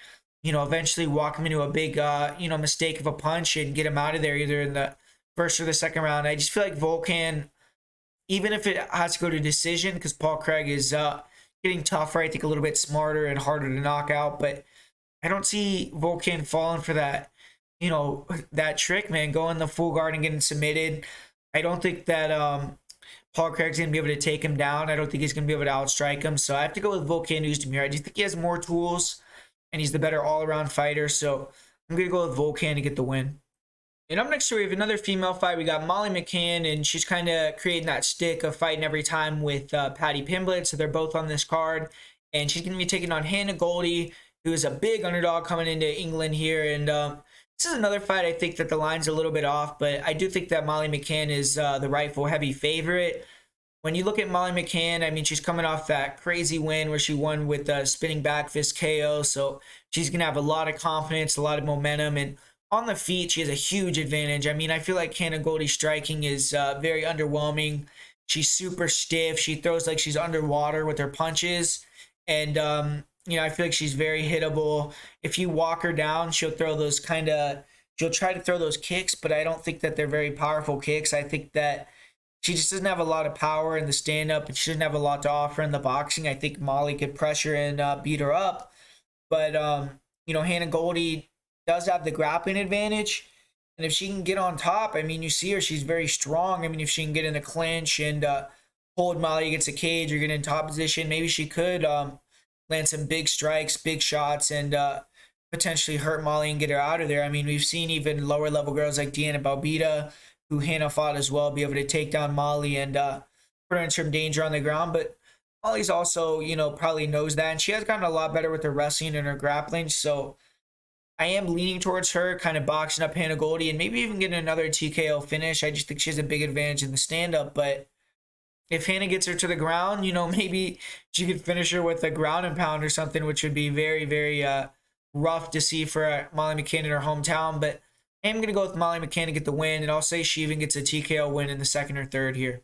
eventually walk him into a big, mistake of a punch and get him out of there either in the first or the second round. I just feel like Volkan, even if it has to go to decision, because Paul Craig is getting tougher, I think a little bit smarter and harder to knock out. But I don't see Volkan falling for that, that trick, man, going the full guard and getting submitted. I don't think that Paul Craig's going to be able to take him down. I don't think he's going to be able to outstrike him. So I have to go with Volkan Oezdemir. I just think he has more tools, and he's the better all-around fighter. So I'm going to go with Volkan to get the win. And up next, we have another female fight. We got Molly McCann, and she's kind of creating that stick of fighting every time with Patty Pimblett. So they're both on this card. And she's going to be taking on Hannah Goldie, who is a big underdog coming into England here. And this is another fight I think that the line's a little bit off, but I do think that Molly McCann is the rightful heavy favorite. when you look at Molly McCann, I mean, she's coming off that crazy win where she won with spinning back fist KO. So she's going to have a lot of confidence, a lot of momentum. And on the feet, she has a huge advantage. I mean, I feel like Hannah Goldie's striking is very underwhelming. She's super stiff. She throws like she's underwater with her punches. And, I feel like she's very hittable. If you walk her down, she'll throw those she'll try to throw those kicks, but I don't think that they're very powerful kicks. I think that she just doesn't have a lot of power in the stand-up, and she doesn't have a lot to offer in the boxing. I think Molly could pressure and beat her up. But, Hannah Goldie does have the grappling advantage. And if she can get on top, I mean, you see her, she's very strong. I mean, if she can get in a clinch and hold Molly against a cage or get in top position, maybe she could land some big strikes, big shots, and potentially hurt Molly and get her out of there. I mean, we've seen even lower level girls like Deanna Balbita, who Hannah fought as well, be able to take down Molly and put her in some danger on the ground. But Molly's also, probably knows that. And she has gotten a lot better with her wrestling and her grappling. So I am leaning towards her kind of boxing up Hannah Goldie and maybe even getting another TKO finish. I just think she has a big advantage in the stand-up. But if Hannah gets her to the ground, maybe she could finish her with a ground and pound or something, which would be very, very rough to see for Molly McCann in her hometown. But I'm going to go with Molly McCann to get the win, and I'll say she even gets a TKO win in the second or third here.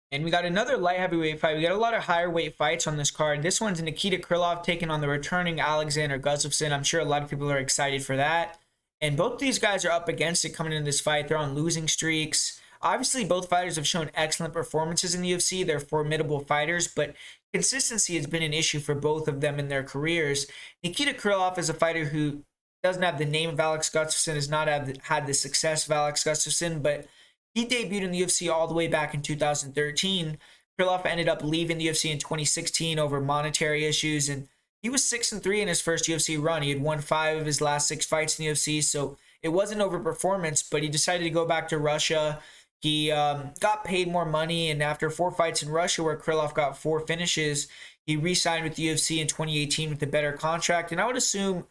And we got another light heavyweight fight. We got a lot of higher weight fights on this card. This one's Nikita Krylov taking on the returning Alexander Gustafsson. I'm sure a lot of people are excited for that. And both these guys are up against it coming into this fight. They're on losing streaks. Obviously, both fighters have shown excellent performances in the UFC. They're formidable fighters, but consistency has been an issue for both of them in their careers. Nikita Krylov is a fighter who doesn't have the name of Alex Gustafsson, has not had the success of Alex Gustafsson, but he debuted in the UFC all the way back in 2013. Krylov ended up leaving the UFC in 2016 over monetary issues, and he was 6-3 in his first UFC run. He had won 5 of his last 6 fights in the UFC, so it wasn't overperformance, but he decided to go back to Russia. He got paid more money, and after 4 fights in Russia where Krylov got 4 finishes, he re-signed with the UFC in 2018 with a better contract, and I would assume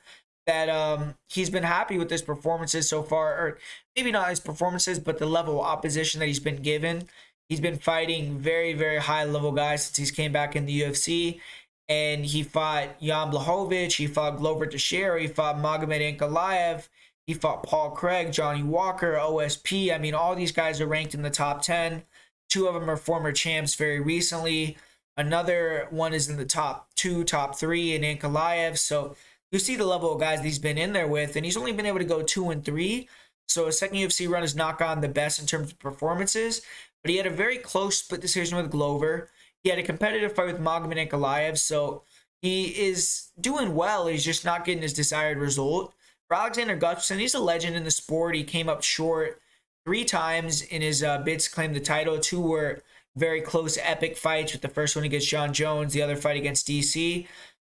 that he's been happy with his performances so far, or maybe not his performances, but the level of opposition that he's been given. He's been fighting very, very high-level guys since he's came back in the UFC, and he fought Jan Blachowicz, he fought Glover Teixeira, he fought Magomed Ankalaev, he fought Paul Craig, Johnny Walker, OSP. I mean, all these guys are ranked in the top 10. 2 of them are former champs very recently. Another one is in the top 2, top 3 in Ankalaev, so you see the level of guys that he's been in there with, and he's only been able to go 2-3. So his second UFC run has not gone the best in terms of performances, but he had a very close split decision with Glover. He had a competitive fight with Magomed Ankalaev, so he is doing well. He's just not getting his desired result. For Alexander Gustafsson, he's a legend in the sport. He came up short 3 times in his bids to claim the title. 2 were very close, epic fights, with the first one against John Jones, the other fight against DC.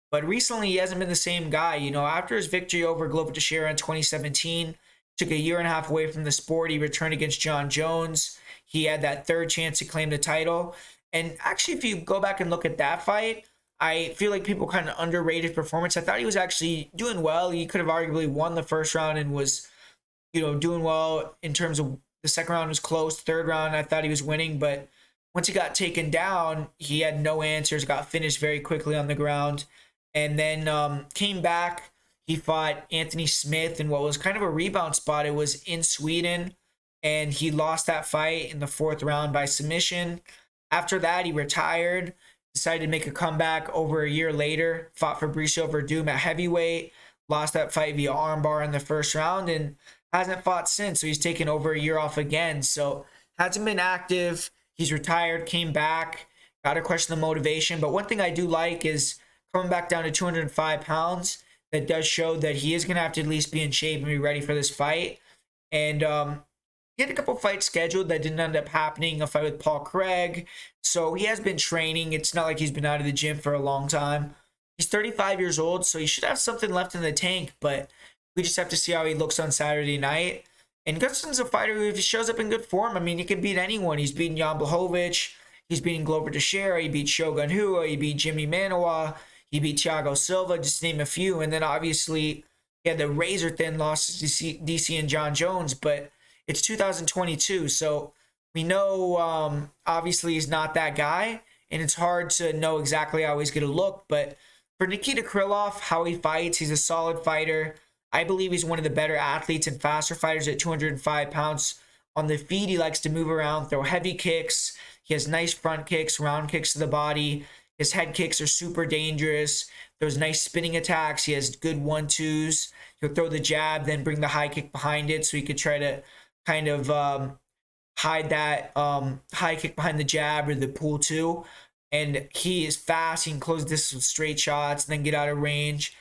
But recently, he hasn't been the same guy. After his victory over Glover Teixeira in 2017, took a year and a half away from the sport. He returned against John Jones. He had that 3rd chance to claim the title. And actually, if you go back and look at that fight, I feel like people kind of underrated his performance. I thought he was actually doing well. He could have arguably won the first round and was, doing well in terms of the second round was close. Third round, I thought he was winning. But once he got taken down, he had no answers, got finished very quickly on the ground. And then came back. He fought Anthony Smith in what was kind of a rebound spot. It was in Sweden, and he lost that fight in the 4th round by submission. After that, he retired, decided to make a comeback over a year later, fought Fabricio Verdum at heavyweight, lost that fight via armbar in the 1st round, and hasn't fought since. So he's taken over a year off again. So hasn't been active. He's retired, came back, got to question the motivation. But one thing I do like is coming back down to 205 pounds, that does show that he is going to have to at least be in shape and be ready for this fight. And he had a couple fights scheduled that didn't end up happening, a fight with Paul Craig. So he has been training. It's not like he's been out of the gym for a long time. He's 35 years old, so he should have something left in the tank, but we just have to see how he looks on Saturday night. And Gustafsson's a fighter who, if he shows up in good form, I mean, he can beat anyone. He's beaten Jan Blachowicz. He's beaten Glover Teixeira. He beat Shogun Rua. He beat Jimmy Manuwa. He beat Thiago Silva, just to name a few. And then obviously he had the razor thin losses to DC and John Jones, but it's 2022. So We know, obviously, he's not that guy, and it's hard to know exactly how he's going to look. But for Nikita Krylov, how he fights, he's a solid fighter. I believe he's one of the better athletes and faster fighters at 205 pounds. On the feet, he likes to move around, throw heavy kicks. He has nice front kicks, round kicks to the body. His head kicks are super dangerous. Those nice spinning attacks. He has good 1-2s. He'll throw the jab, then bring the high kick behind it, so he could try to kind of hide that high kick behind the jab or the pull 2. And he is fast. He can close this with straight shots and then get out of range.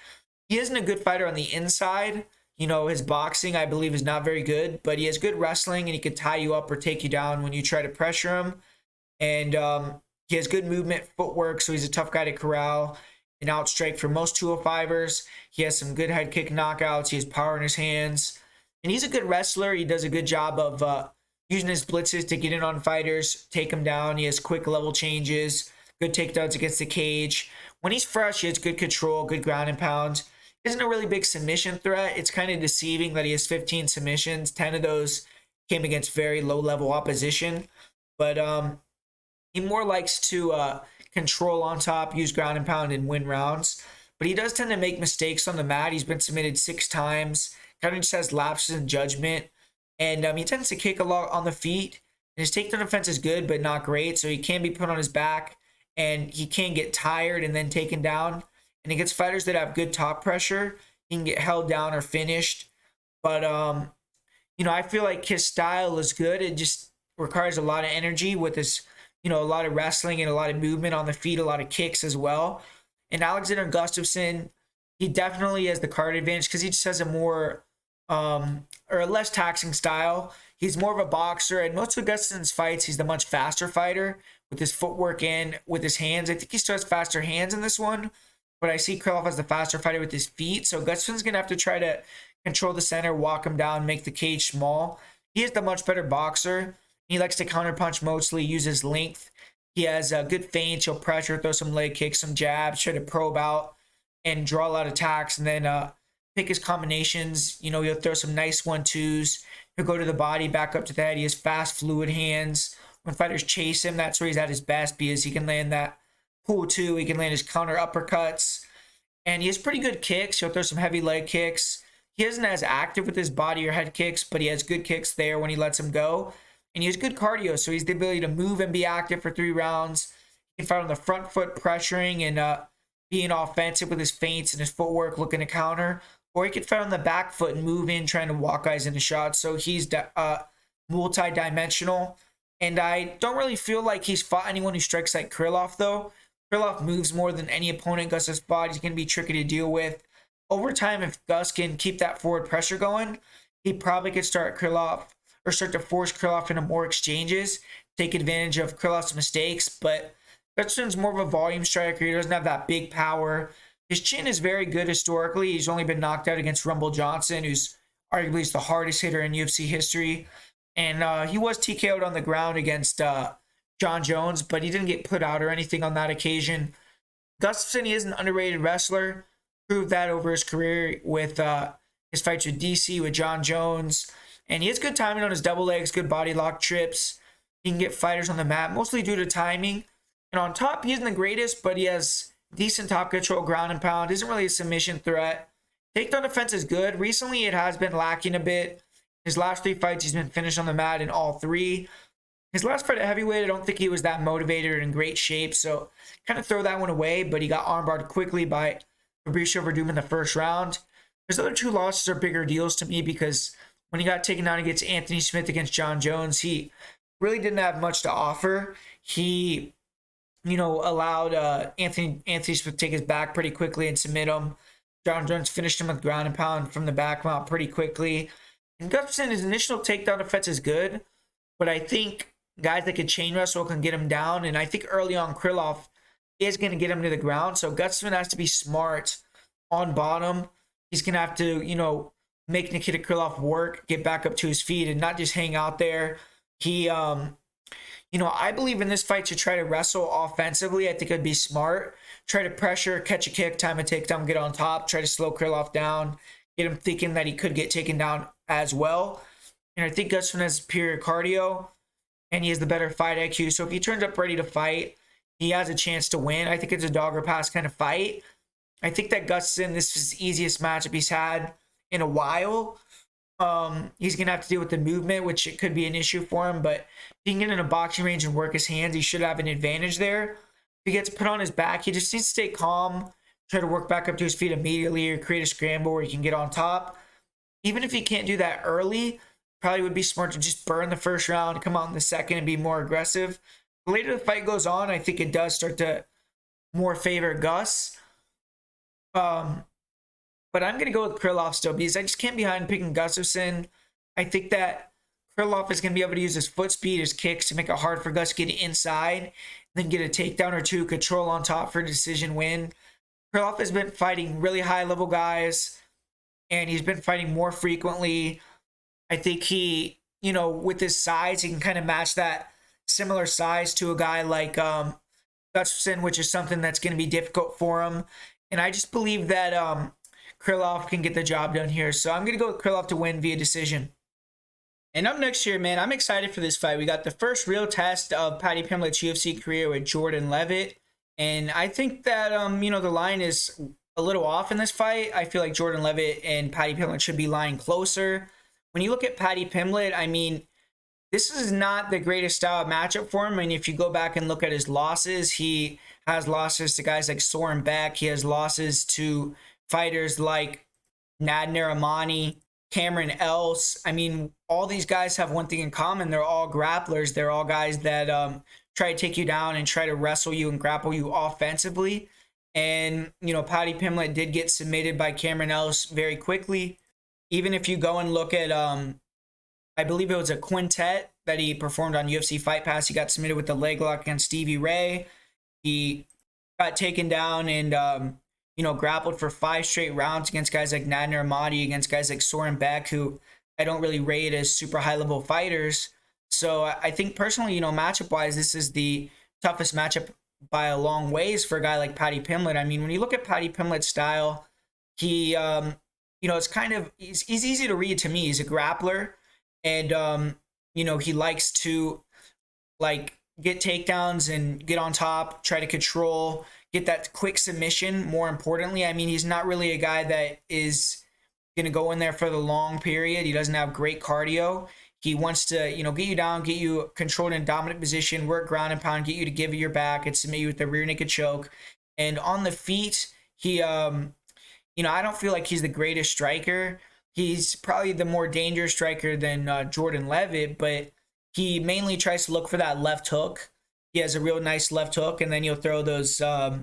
He isn't a good fighter on the inside. You know, his boxing, I believe, is not very good, but he has good wrestling, and he can tie you up or take you down when you try to pressure him. And he has good movement, footwork, so he's a tough guy to corral and outstrike for most 205ers. He has some good head kick knockouts. He has power in his hands. And he's a good wrestler. He does a good job of using his blitzes to get in on fighters, take them down. He has quick level changes, good takedowns against the cage. When he's fresh, he has good control, good ground and pound. Isn't a really big submission threat. It's kind of deceiving that he has 15 submissions. 10 of those came against very low-level opposition. But he more likes to control on top, use ground and pound, and win rounds. But he does tend to make mistakes on the mat. He's been submitted 6 times. Kind of just has lapses in judgment. And he tends to kick a lot on the feet. And his takedown defense is good, but not great. So he can be put on his back, and he can get tired and then taken down. And against fighters that have good top pressure, he can get held down or finished. But, I feel like his style is good. It just requires a lot of energy with his, a lot of wrestling and a lot of movement on the feet, a lot of kicks as well. And Alexander Gustafsson, he definitely has the card advantage because he just has a more, or a less taxing style. He's more of a boxer. And most of Gustafsson's fights, he's the much faster fighter with his footwork and with his hands. I think he still has faster hands in this one. But I see Krilloff as the faster fighter with his feet. So Gustafsson's going to have to try to control the center, walk him down, make the cage small. He is the much better boxer. He likes to counterpunch mostly, use his length. He has good feints. He'll pressure, throw some leg kicks, some jabs, try to probe out and draw a lot of attacks. And then pick his combinations. He'll throw some nice 1-2s. He'll go to the body, back up to the head. He has fast, fluid hands. When fighters chase him, that's where he's at his best because he can land that pull 2, he can land his counter uppercuts, and he has pretty good kicks. He'll throw some heavy leg kicks. He isn't as active with his body or head kicks, but he has good kicks there when he lets them go, and he has good cardio, so he's the ability to move and be active for 3 rounds. He can fight on the front foot, pressuring and being offensive with his feints and his footwork, looking to counter, or he can fight on the back foot and move in, trying to walk guys into shots. So he's multi-dimensional, and I don't really feel like he's fought anyone who strikes like Krilloff, though. Krilloff moves more than any opponent Gus has fought. He's going to be tricky to deal with. Over time, if Gus can keep that forward pressure going, he probably could start Krilloff or start to force Krilloff into more exchanges, take advantage of Krilloff's mistakes. But Gustafsson's more of a volume striker. He doesn't have that big power. His chin is very good historically. He's only been knocked out against Rumble Johnson, who's arguably the hardest hitter in UFC history. And he was TKO'd on the ground against John Jones, but he didn't get put out or anything on that occasion. Gustafsson, he is an underrated wrestler. Proved that over his career with his fights with DC, with John Jones. And he has good timing on his double legs, good body lock trips. He can get fighters on the mat, mostly due to timing. And on top, he isn't the greatest, but he has decent top control, ground and pound. Isn't really a submission threat. Takedown defense is good. Recently, it has been lacking a bit. His last 3 fights, he's been finished on the mat in all 3. His last fight at heavyweight, I don't think he was that motivated or in great shape, so kind of throw that one away, but he got armbarred quickly by Fabricio Verdum in the first round. His other 2 losses are bigger deals to me because when he got taken down against Anthony Smith against John Jones, he really didn't have much to offer. He, allowed Anthony Smith to take his back pretty quickly and submit him. John Jones finished him with ground and pound from the back mount pretty quickly. And Gustafsson, his initial takedown defense is good, but I think guys that can chain wrestle can get him down. And I think early on, Krilloff is going to get him to the ground. So Gustafsson has to be smart on bottom. He's going to have to, make Nikita Krilloff work, get back up to his feet, and not just hang out there. He, I believe in this fight to try to wrestle offensively. I think it'd be smart. Try to pressure, catch a kick, time a takedown, get on top, try to slow Krilloff down, get him thinking that he could get taken down as well. And I think Gustafsson has superior cardio. and he has the better fight IQ. So if he turns up ready to fight, he has a chance to win. I think it's a dog or pass kind of fight. I think that Gustafsson, this is the easiest matchup he's had in a while. He's going to have to deal with the movement, which it could be an issue for him. But if he can get in a boxing range and work his hands, he should have an advantage there. If he gets put on his back, he just needs to stay calm, try to work back up to his feet immediately, or create a scramble where he can get on top. Even if he can't do that early, probably would be smart to just burn the first round, come out in the second, and be more aggressive. The later the fight goes on, I think it does start to more favor Gus. But I'm going to go with Krilloff still because I just can't be behind picking Gustafsson. I think that Krilloff is going to be able to use his foot speed, his kicks to make it hard for Gus to get inside, then get a takedown or two, control on top for a decision win. Krilloff has been fighting really high-level guys, and he's been fighting more frequently. I think he, with his size, he can kind of match that similar size to a guy like Gustafsson, which is something that's going to be difficult for him. And I just believe that Krylov can get the job done here. So I'm going to go with Krylov to win via decision. And up next here, man, I'm excited for this fight. We got the first real test of Paddy Pimblett's UFC career with Jordan Leavitt. And I think that, the line is a little off in this fight. I feel like Jordan Leavitt and Paddy Pimblett should be lying closer. When you look at Paddy Pimblett, I mean, this is not the greatest style of matchup for him. I mean, if you go back and look at his losses, he has losses to guys like Soren Beck. He has losses to fighters like Hermansson, Cameron Else. I mean, all these guys have one thing in common. They're all grapplers. They're all guys that try to take you down and try to wrestle you and grapple you offensively. And, Paddy Pimblett did get submitted by Cameron Else very quickly. Even if you go and look at, I believe it was a quintet that he performed on UFC Fight Pass. He got submitted with the leg lock against Stevie Ray. He got taken down and, grappled for 5 straight rounds against guys like Nadner Amadi, against guys like Soren Beck, who I don't really rate as super high-level fighters. So I think personally, matchup-wise, this is the toughest matchup by a long ways for a guy like Paddy Pimblett. I mean, when you look at Paddy Pimblett's style, he, it's kind of, he's easy to read to me. He's a grappler, and, he likes to, get takedowns and get on top, try to control, get that quick submission. More importantly, I mean, he's not really a guy that is going to go in there for the long period. He doesn't have great cardio. He wants to, get you down, get you controlled in a dominant position, work ground and pound, get you to give it your back, and submit you with the rear naked choke. And on the feet, he, I don't feel like he's the greatest striker. He's probably the more dangerous striker than Jordan Leavitt, but he mainly tries to look for that left hook. He has a real nice left hook, and then he'll throw those, I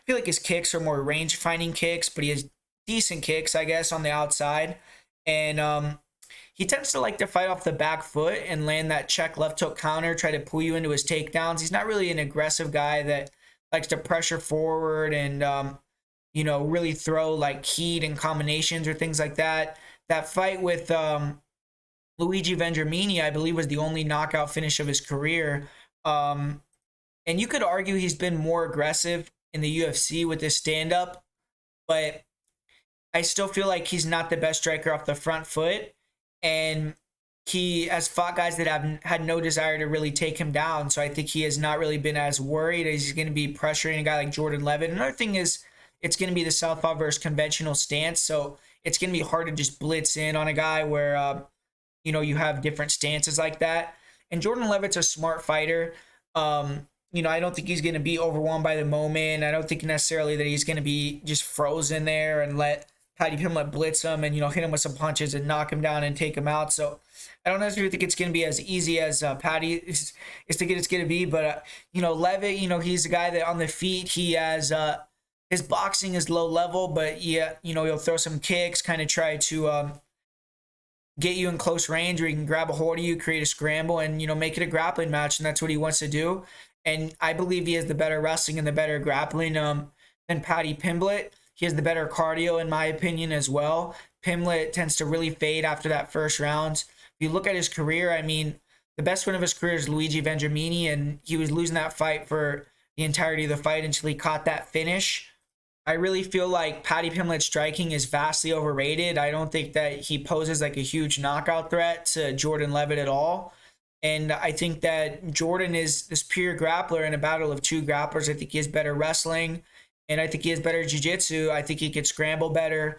feel like his kicks are more range-finding kicks, but he has decent kicks, I guess, on the outside. And he tends to like to fight off the back foot and land that check left hook counter, try to pull you into his takedowns. He's not really an aggressive guy that likes to pressure forward and, really throw like heat and combinations or things like that. That fight with Luigi Vendramini, I believe, was the only knockout finish of his career. And you could argue he's been more aggressive in the UFC with his stand-up, but I still feel like he's not the best striker off the front foot. And he has fought guys that have had no desire to really take him down. So I think he has not really been as worried as he's going to be pressuring a guy like Jordan Leavitt. Another thing is it's going to be the southpaw versus conventional stance. So it's going to be hard to just blitz in on a guy where, you have different stances like that. And Jordan Leavitt's a smart fighter. I don't think he's going to be overwhelmed by the moment. I don't think necessarily that he's going to be just frozen there and let Paddy Pimblett blitz him and, hit him with some punches and knock him down and take him out. So I don't necessarily think it's going to be as easy as Paddy is thinking it's going to be. But, Leavitt, he's a guy that on the feet, he has his boxing is low level, but yeah, he'll throw some kicks, kind of try to get you in close range where he can grab a hold of you, create a scramble, and, make it a grappling match. And that's what he wants to do. And I believe he has the better wrestling and the better grappling than Paddy Pimblett. He has the better cardio, in my opinion, as well. Pimblett tends to really fade after that first round. If you look at his career, I mean, the best win of his career is Luigi Vendramini, and he was losing that fight for the entirety of the fight until he caught that finish. I really feel like Paddy Pimblett's striking is vastly overrated. I don't think that he poses like a huge knockout threat to Jordan Leavitt at all. And I think that Jordan is this pure grappler in a battle of two grapplers. I think he has better wrestling, and I think he has better jiu-jitsu. I think he can scramble better.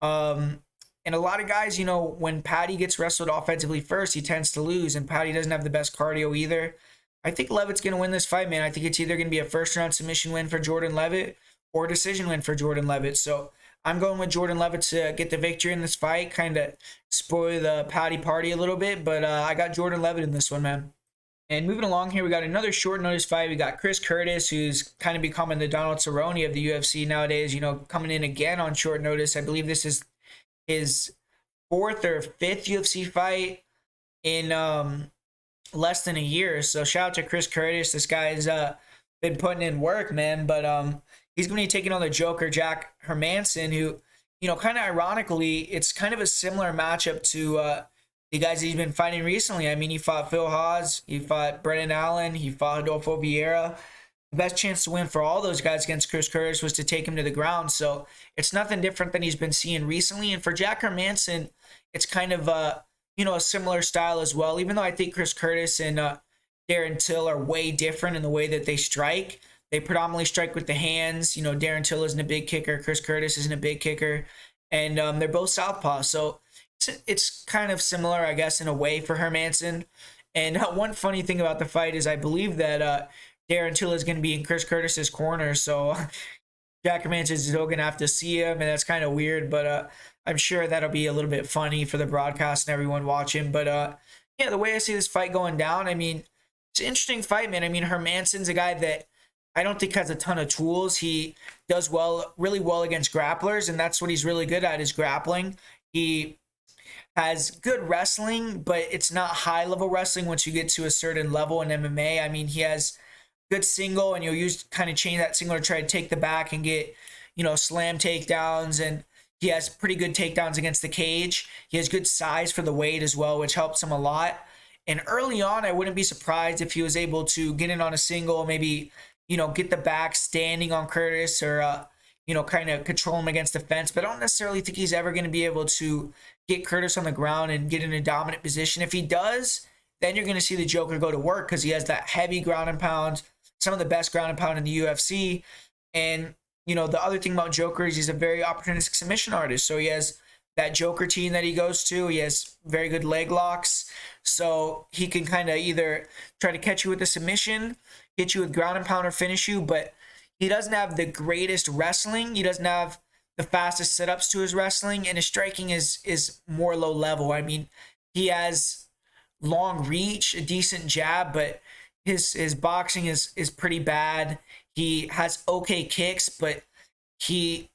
Um, and a lot of guys, when Paddy gets wrestled offensively first, he tends to lose, and Paddy doesn't have the best cardio either. I think Leavitt's going to win this fight, man. I think it's either going to be a first-round submission win for Jordan Leavitt or a decision win for Jordan Leavitt. So I'm going with Jordan Leavitt to get the victory in this fight, kind of spoil the Paddy party a little bit, but I got Jordan Leavitt in this one, man. And moving along here, we got another short notice fight. We got Chris Curtis, who's kind of becoming the Donald Cerrone of the UFC nowadays, coming in again on short notice. I believe this is his fourth or fifth UFC fight in less than a year. So shout out to Chris Curtis. This guy's been putting in work, man. But he's going to be taking on the Joker, Jack Hermansson, who, kind of ironically, it's kind of a similar matchup to the guys he's been fighting recently. I mean, he fought Phil Hawes, he fought Brendan Allen, he fought Adolfo Vieira. The best chance to win for all those guys against Chris Curtis was to take him to the ground. So it's nothing different than he's been seeing recently. And for Jack Hermansson, it's kind of a similar style as well. Even though I think Chris Curtis and Darren Till are way different in the way that they strike. They predominantly strike with the hands. Darren Till isn't a big kicker. Chris Curtis isn't a big kicker. And they're both southpaws. So it's kind of similar, I guess, in a way for Hermansson. And one funny thing about the fight is I believe that Darren Till is going to be in Chris Curtis's corner. So Jack Hermansson is still going to have to see him. And that's kind of weird. But I'm sure that'll be a little bit funny for the broadcast and everyone watching. But yeah, the way I see this fight going down, I mean, it's an interesting fight, man. I mean, Hermansson's a guy that I don't think has a ton of tools. He does really well against grapplers, and that's what he's really good at is grappling. He has good wrestling, but it's not high-level wrestling once you get to a certain level in MMA. I mean, he has good single, and you'll kind of chain that single to try to take the back and get, slam takedowns, and he has pretty good takedowns against the cage. He has good size for the weight as well, which helps him a lot. And early on, I wouldn't be surprised if he was able to get in on a single, maybe, get the back standing on Curtis or, kind of control him against the fence. But I don't necessarily think he's ever going to be able to get Curtis on the ground and get in a dominant position. If he does, then you're going to see the Joker go to work because he has that heavy ground and pound, some of the best ground and pound in the UFC. And, the other thing about Joker is he's a very opportunistic submission artist. So he has that Joker team that he goes to. He has very good leg locks. So he can kind of either try to catch you with a submission, hit you with ground and pound, or finish you. But he doesn't have the greatest wrestling. He doesn't have the fastest setups to his wrestling. And his striking is more low level. I mean, he has long reach, a decent jab, but his boxing is pretty bad. He has okay kicks, but he,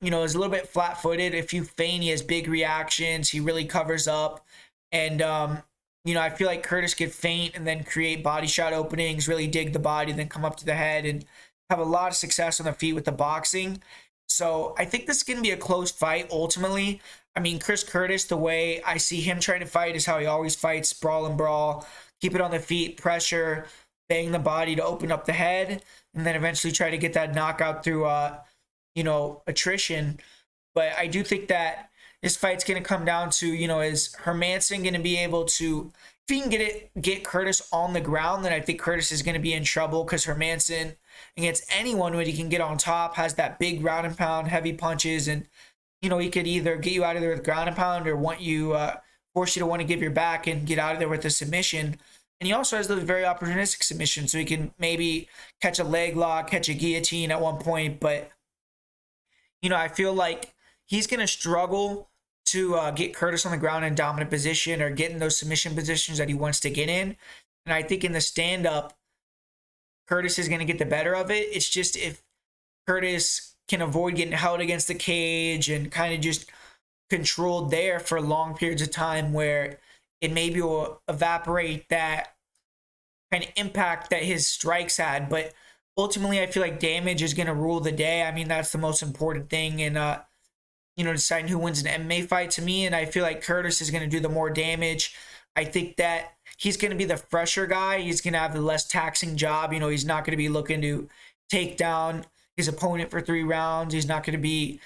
is a little bit flat-footed. If you feint, he has big reactions. He really covers up. And, I feel like Curtis could feint and then create body shot openings, really dig the body, then come up to the head and have a lot of success on the feet with the boxing. So I think this is going to be a close fight ultimately. I mean, Chris Curtis, the way I see him trying to fight is how he always fights, sprawl and brawl, keep it on the feet, pressure, bang the body to open up the head, and then eventually try to get that knockout through, attrition. But I do think that this fight's going to come down to, is Hermansson going to be able to, if he can get Curtis on the ground, then I think Curtis is going to be in trouble because Hermansson, against anyone when he can get on top, has that big ground and pound, heavy punches, and, he could either get you out of there with ground and pound or force you to want to give your back and get out of there with a submission. And he also has those very opportunistic submissions, so he can maybe catch a leg lock, catch a guillotine at one point. But, I feel like he's going to struggle to get Curtis on the ground in dominant position or get in those submission positions that he wants to get in. And I think in the stand-up, Curtis is going to get the better of it. It's just if Curtis can avoid getting held against the cage and kind of just controlled there for long periods of time where it maybe will evaporate that kind of impact that his strikes had. But ultimately, I feel like damage is going to rule the day. I mean, that's the most important thing in, deciding who wins an MMA fight to me. And I feel like Curtis is going to do the more damage. I think that he's going to be the fresher guy. He's going to have the less taxing job. He's not going to be looking to take down his opponent for 3 rounds. He's not going to be,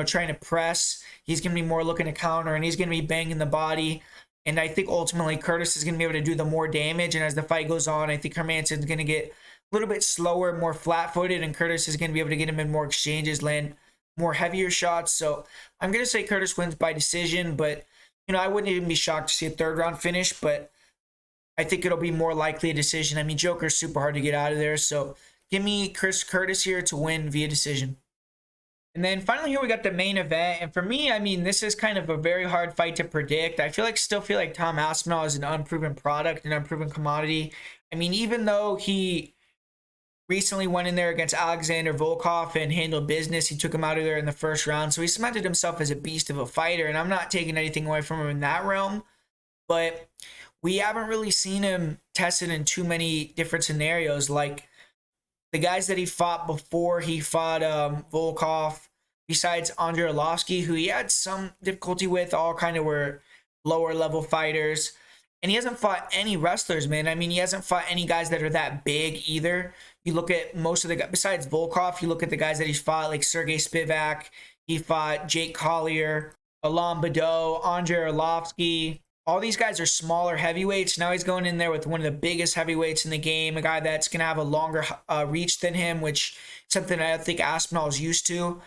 trying to press. He's going to be more looking to counter, and he's going to be banging the body. And I think ultimately Curtis is going to be able to do the more damage. And as the fight goes on, I think Hermansson's going to get a little bit slower, more flat-footed, and Curtis is going to be able to get him in more exchanges, land more heavier shots. So I'm going to say Curtis wins by decision, but, you know, I wouldn't even be shocked to see a third-round finish, but I think it'll be more likely a decision. I mean, Joker's super hard to get out of there, so give me Chris Curtis here to win via decision. And then finally here we got the main event. And for me, I mean, this is kind of a very hard fight to predict. I still feel like Tom Aspinall is an unproven product, an unproven commodity. I mean, even though he recently went in there against Alexander Volkov and handled business, he took him out of there in the first round. So he cemented himself as a beast of a fighter. And I'm not taking anything away from him in that realm. But we haven't really seen him tested in too many different scenarios. Like, the guys that he fought before he fought Volkov, besides Andrei Arlovski, who he had some difficulty with, all kind of were lower level fighters. And he hasn't fought any wrestlers, man. I mean, he hasn't fought any guys that are that big either. You look at most of the guys, besides Volkov, you look at the guys that he's fought, like Sergey Spivak, he fought Jake Collier, Alain Badeau, Andrei Arlovski. All these guys are smaller heavyweights. Now he's going in there with one of the biggest heavyweights in the game, a guy that's going to have a longer reach than him, which is something I think Aspinall is used to,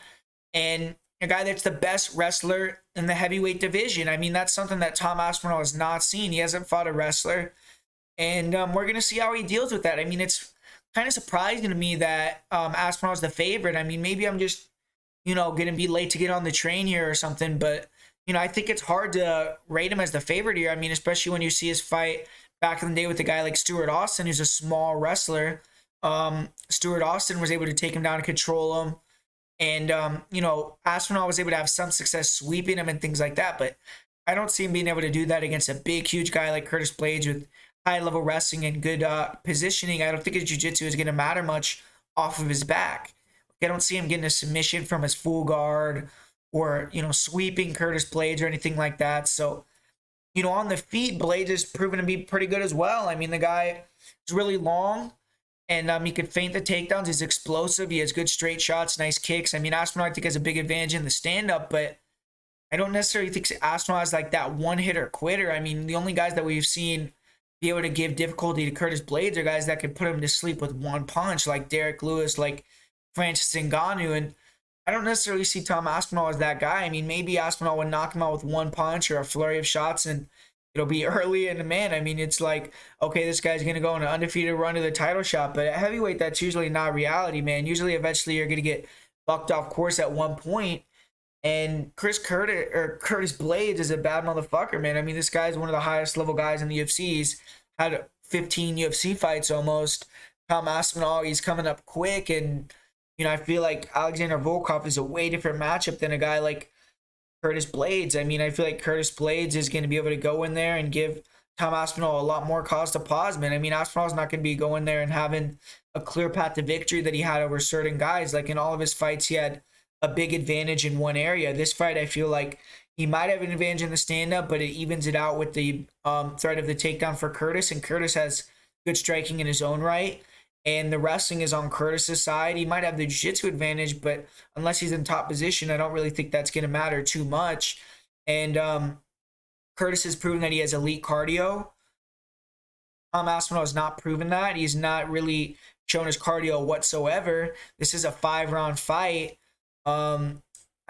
and a guy that's the best wrestler in the heavyweight division. I mean, that's something that Tom Aspinall has not seen. He hasn't fought a wrestler, and we're going to see how he deals with that. I mean, it's kind of surprising to me that Aspinall is the favorite. I mean, maybe I'm just, you know, going to be late to get on the train here or something, but you know, I think it's hard to rate him as the favorite here. I mean, especially when you see his fight back in the day with a guy like Stuart Austin, who's a small wrestler. Stuart Austin was able to take him down and control him. And, you know, Aspinall was able to have some success sweeping him and things like that. But I don't see him being able to do that against a big, huge guy like Curtis Blaydes with high-level wrestling and good positioning. I don't think his jiu-jitsu is going to matter much off of his back. I don't see him getting a submission from his full guard or, you know, sweeping Curtis Blaydes or anything like that. So, you know, on the feet, Blaydes is proven to be pretty good as well. I mean, the guy is really long, and he can feint the takedowns. He's explosive. He has good straight shots, nice kicks. I mean, Aspinall, I think, has a big advantage in the stand-up, but I don't necessarily think Aspinall has, like, that one-hitter quitter. I mean, the only guys that we've seen be able to give difficulty to Curtis Blaydes are guys that can put him to sleep with one punch, like Derek Lewis, like Francis Ngannou, and I don't necessarily see Tom Aspinall as that guy. I mean, maybe Aspinall would knock him out with one punch or a flurry of shots, and it'll be early. And man, I mean, it's like, okay, this guy's going to go on an undefeated run to the title shot. But at heavyweight, that's usually not reality, man. Usually, eventually, you're going to get bucked off course at one point. And Curtis Blaydes is a bad motherfucker, man. I mean, this guy's one of the highest level guys in the UFC. He's had 15 UFC fights almost. Tom Aspinall, he's coming up quick, and you know, I feel like Alexander Volkov is a way different matchup than a guy like Curtis Blaydes. I mean, I feel like Curtis Blaydes is going to be able to go in there and give Tom Aspinall a lot more cause to pause, man. I mean, Aspinall's not going to be going there and having a clear path to victory that he had over certain guys. Like in all of his fights, he had a big advantage in one area. This fight, I feel like he might have an advantage in the stand-up, but it evens it out with the threat of the takedown for Curtis, and Curtis has good striking in his own right. And the wrestling is on Curtis's side. He might have the jiu-jitsu advantage, but unless he's in top position, I don't really think that's going to matter too much. And Curtis has proven that he has elite cardio. Tom Aspinall has not proven that. He's not really shown his cardio whatsoever. This is a 5-round fight. I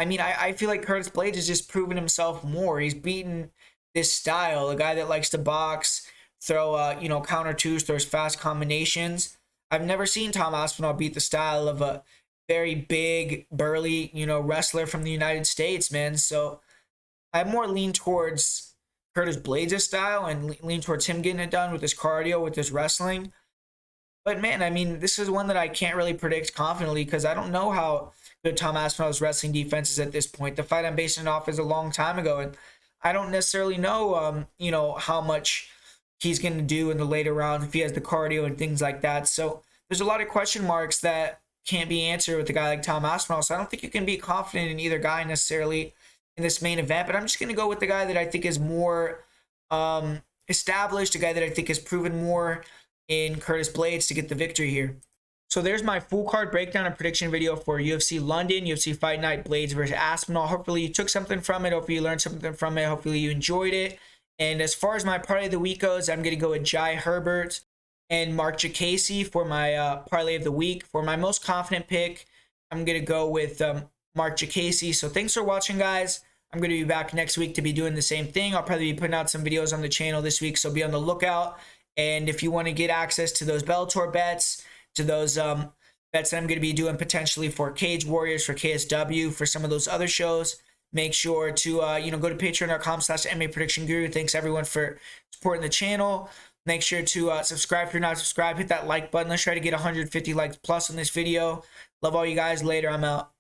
mean, I feel like Curtis Blaydes has just proven himself more. He's beaten this style, a guy that likes to box, throw, counter twos, throws fast combinations. I've never seen Tom Aspinall beat the style of a very big, burly, wrestler from the United States, man. So I more lean towards Curtis Blaydes' style and lean towards him getting it done with his cardio, with his wrestling. But man, I mean, this is one that I can't really predict confidently because I don't know how good Tom Aspinall's wrestling defense is at this point. The fight I'm basing it off is a long time ago, and I don't necessarily know, how much he's going to do in the later rounds if he has the cardio and things like that. So there's a lot of question marks that can't be answered with a guy like Tom Aspinall. So I don't think you can be confident in either guy necessarily in this main event. But I'm just going to go with the guy that I think is more established, a guy that I think has proven more in Curtis Blaydes to get the victory here. So there's my full card breakdown and prediction video for UFC London, UFC Fight Night, Blaydes versus Aspinall. Hopefully you took something from it. Hopefully you learned something from it. Hopefully you enjoyed it. And as far as my parlay of the week goes, I'm going to go with Herbert and Marc Diakiese for my parlay of the week. For my most confident pick, I'm going to go with Marc Diakiese. So thanks for watching, guys. I'm going to be back next week to be doing the same thing. I'll probably be putting out some videos on the channel this week, so be on the lookout. And if you want to get access to those Bellator bets, to those bets that I'm going to be doing potentially for Cage Warriors, for KSW, for some of those other shows, make sure to go to patreon.com/MMA Prediction Guru. Thanks everyone for supporting the channel. Make sure to subscribe if you're not subscribed. Hit that like button. Let's try to get 150 likes plus on this video. Love all you guys. Later. I'm out.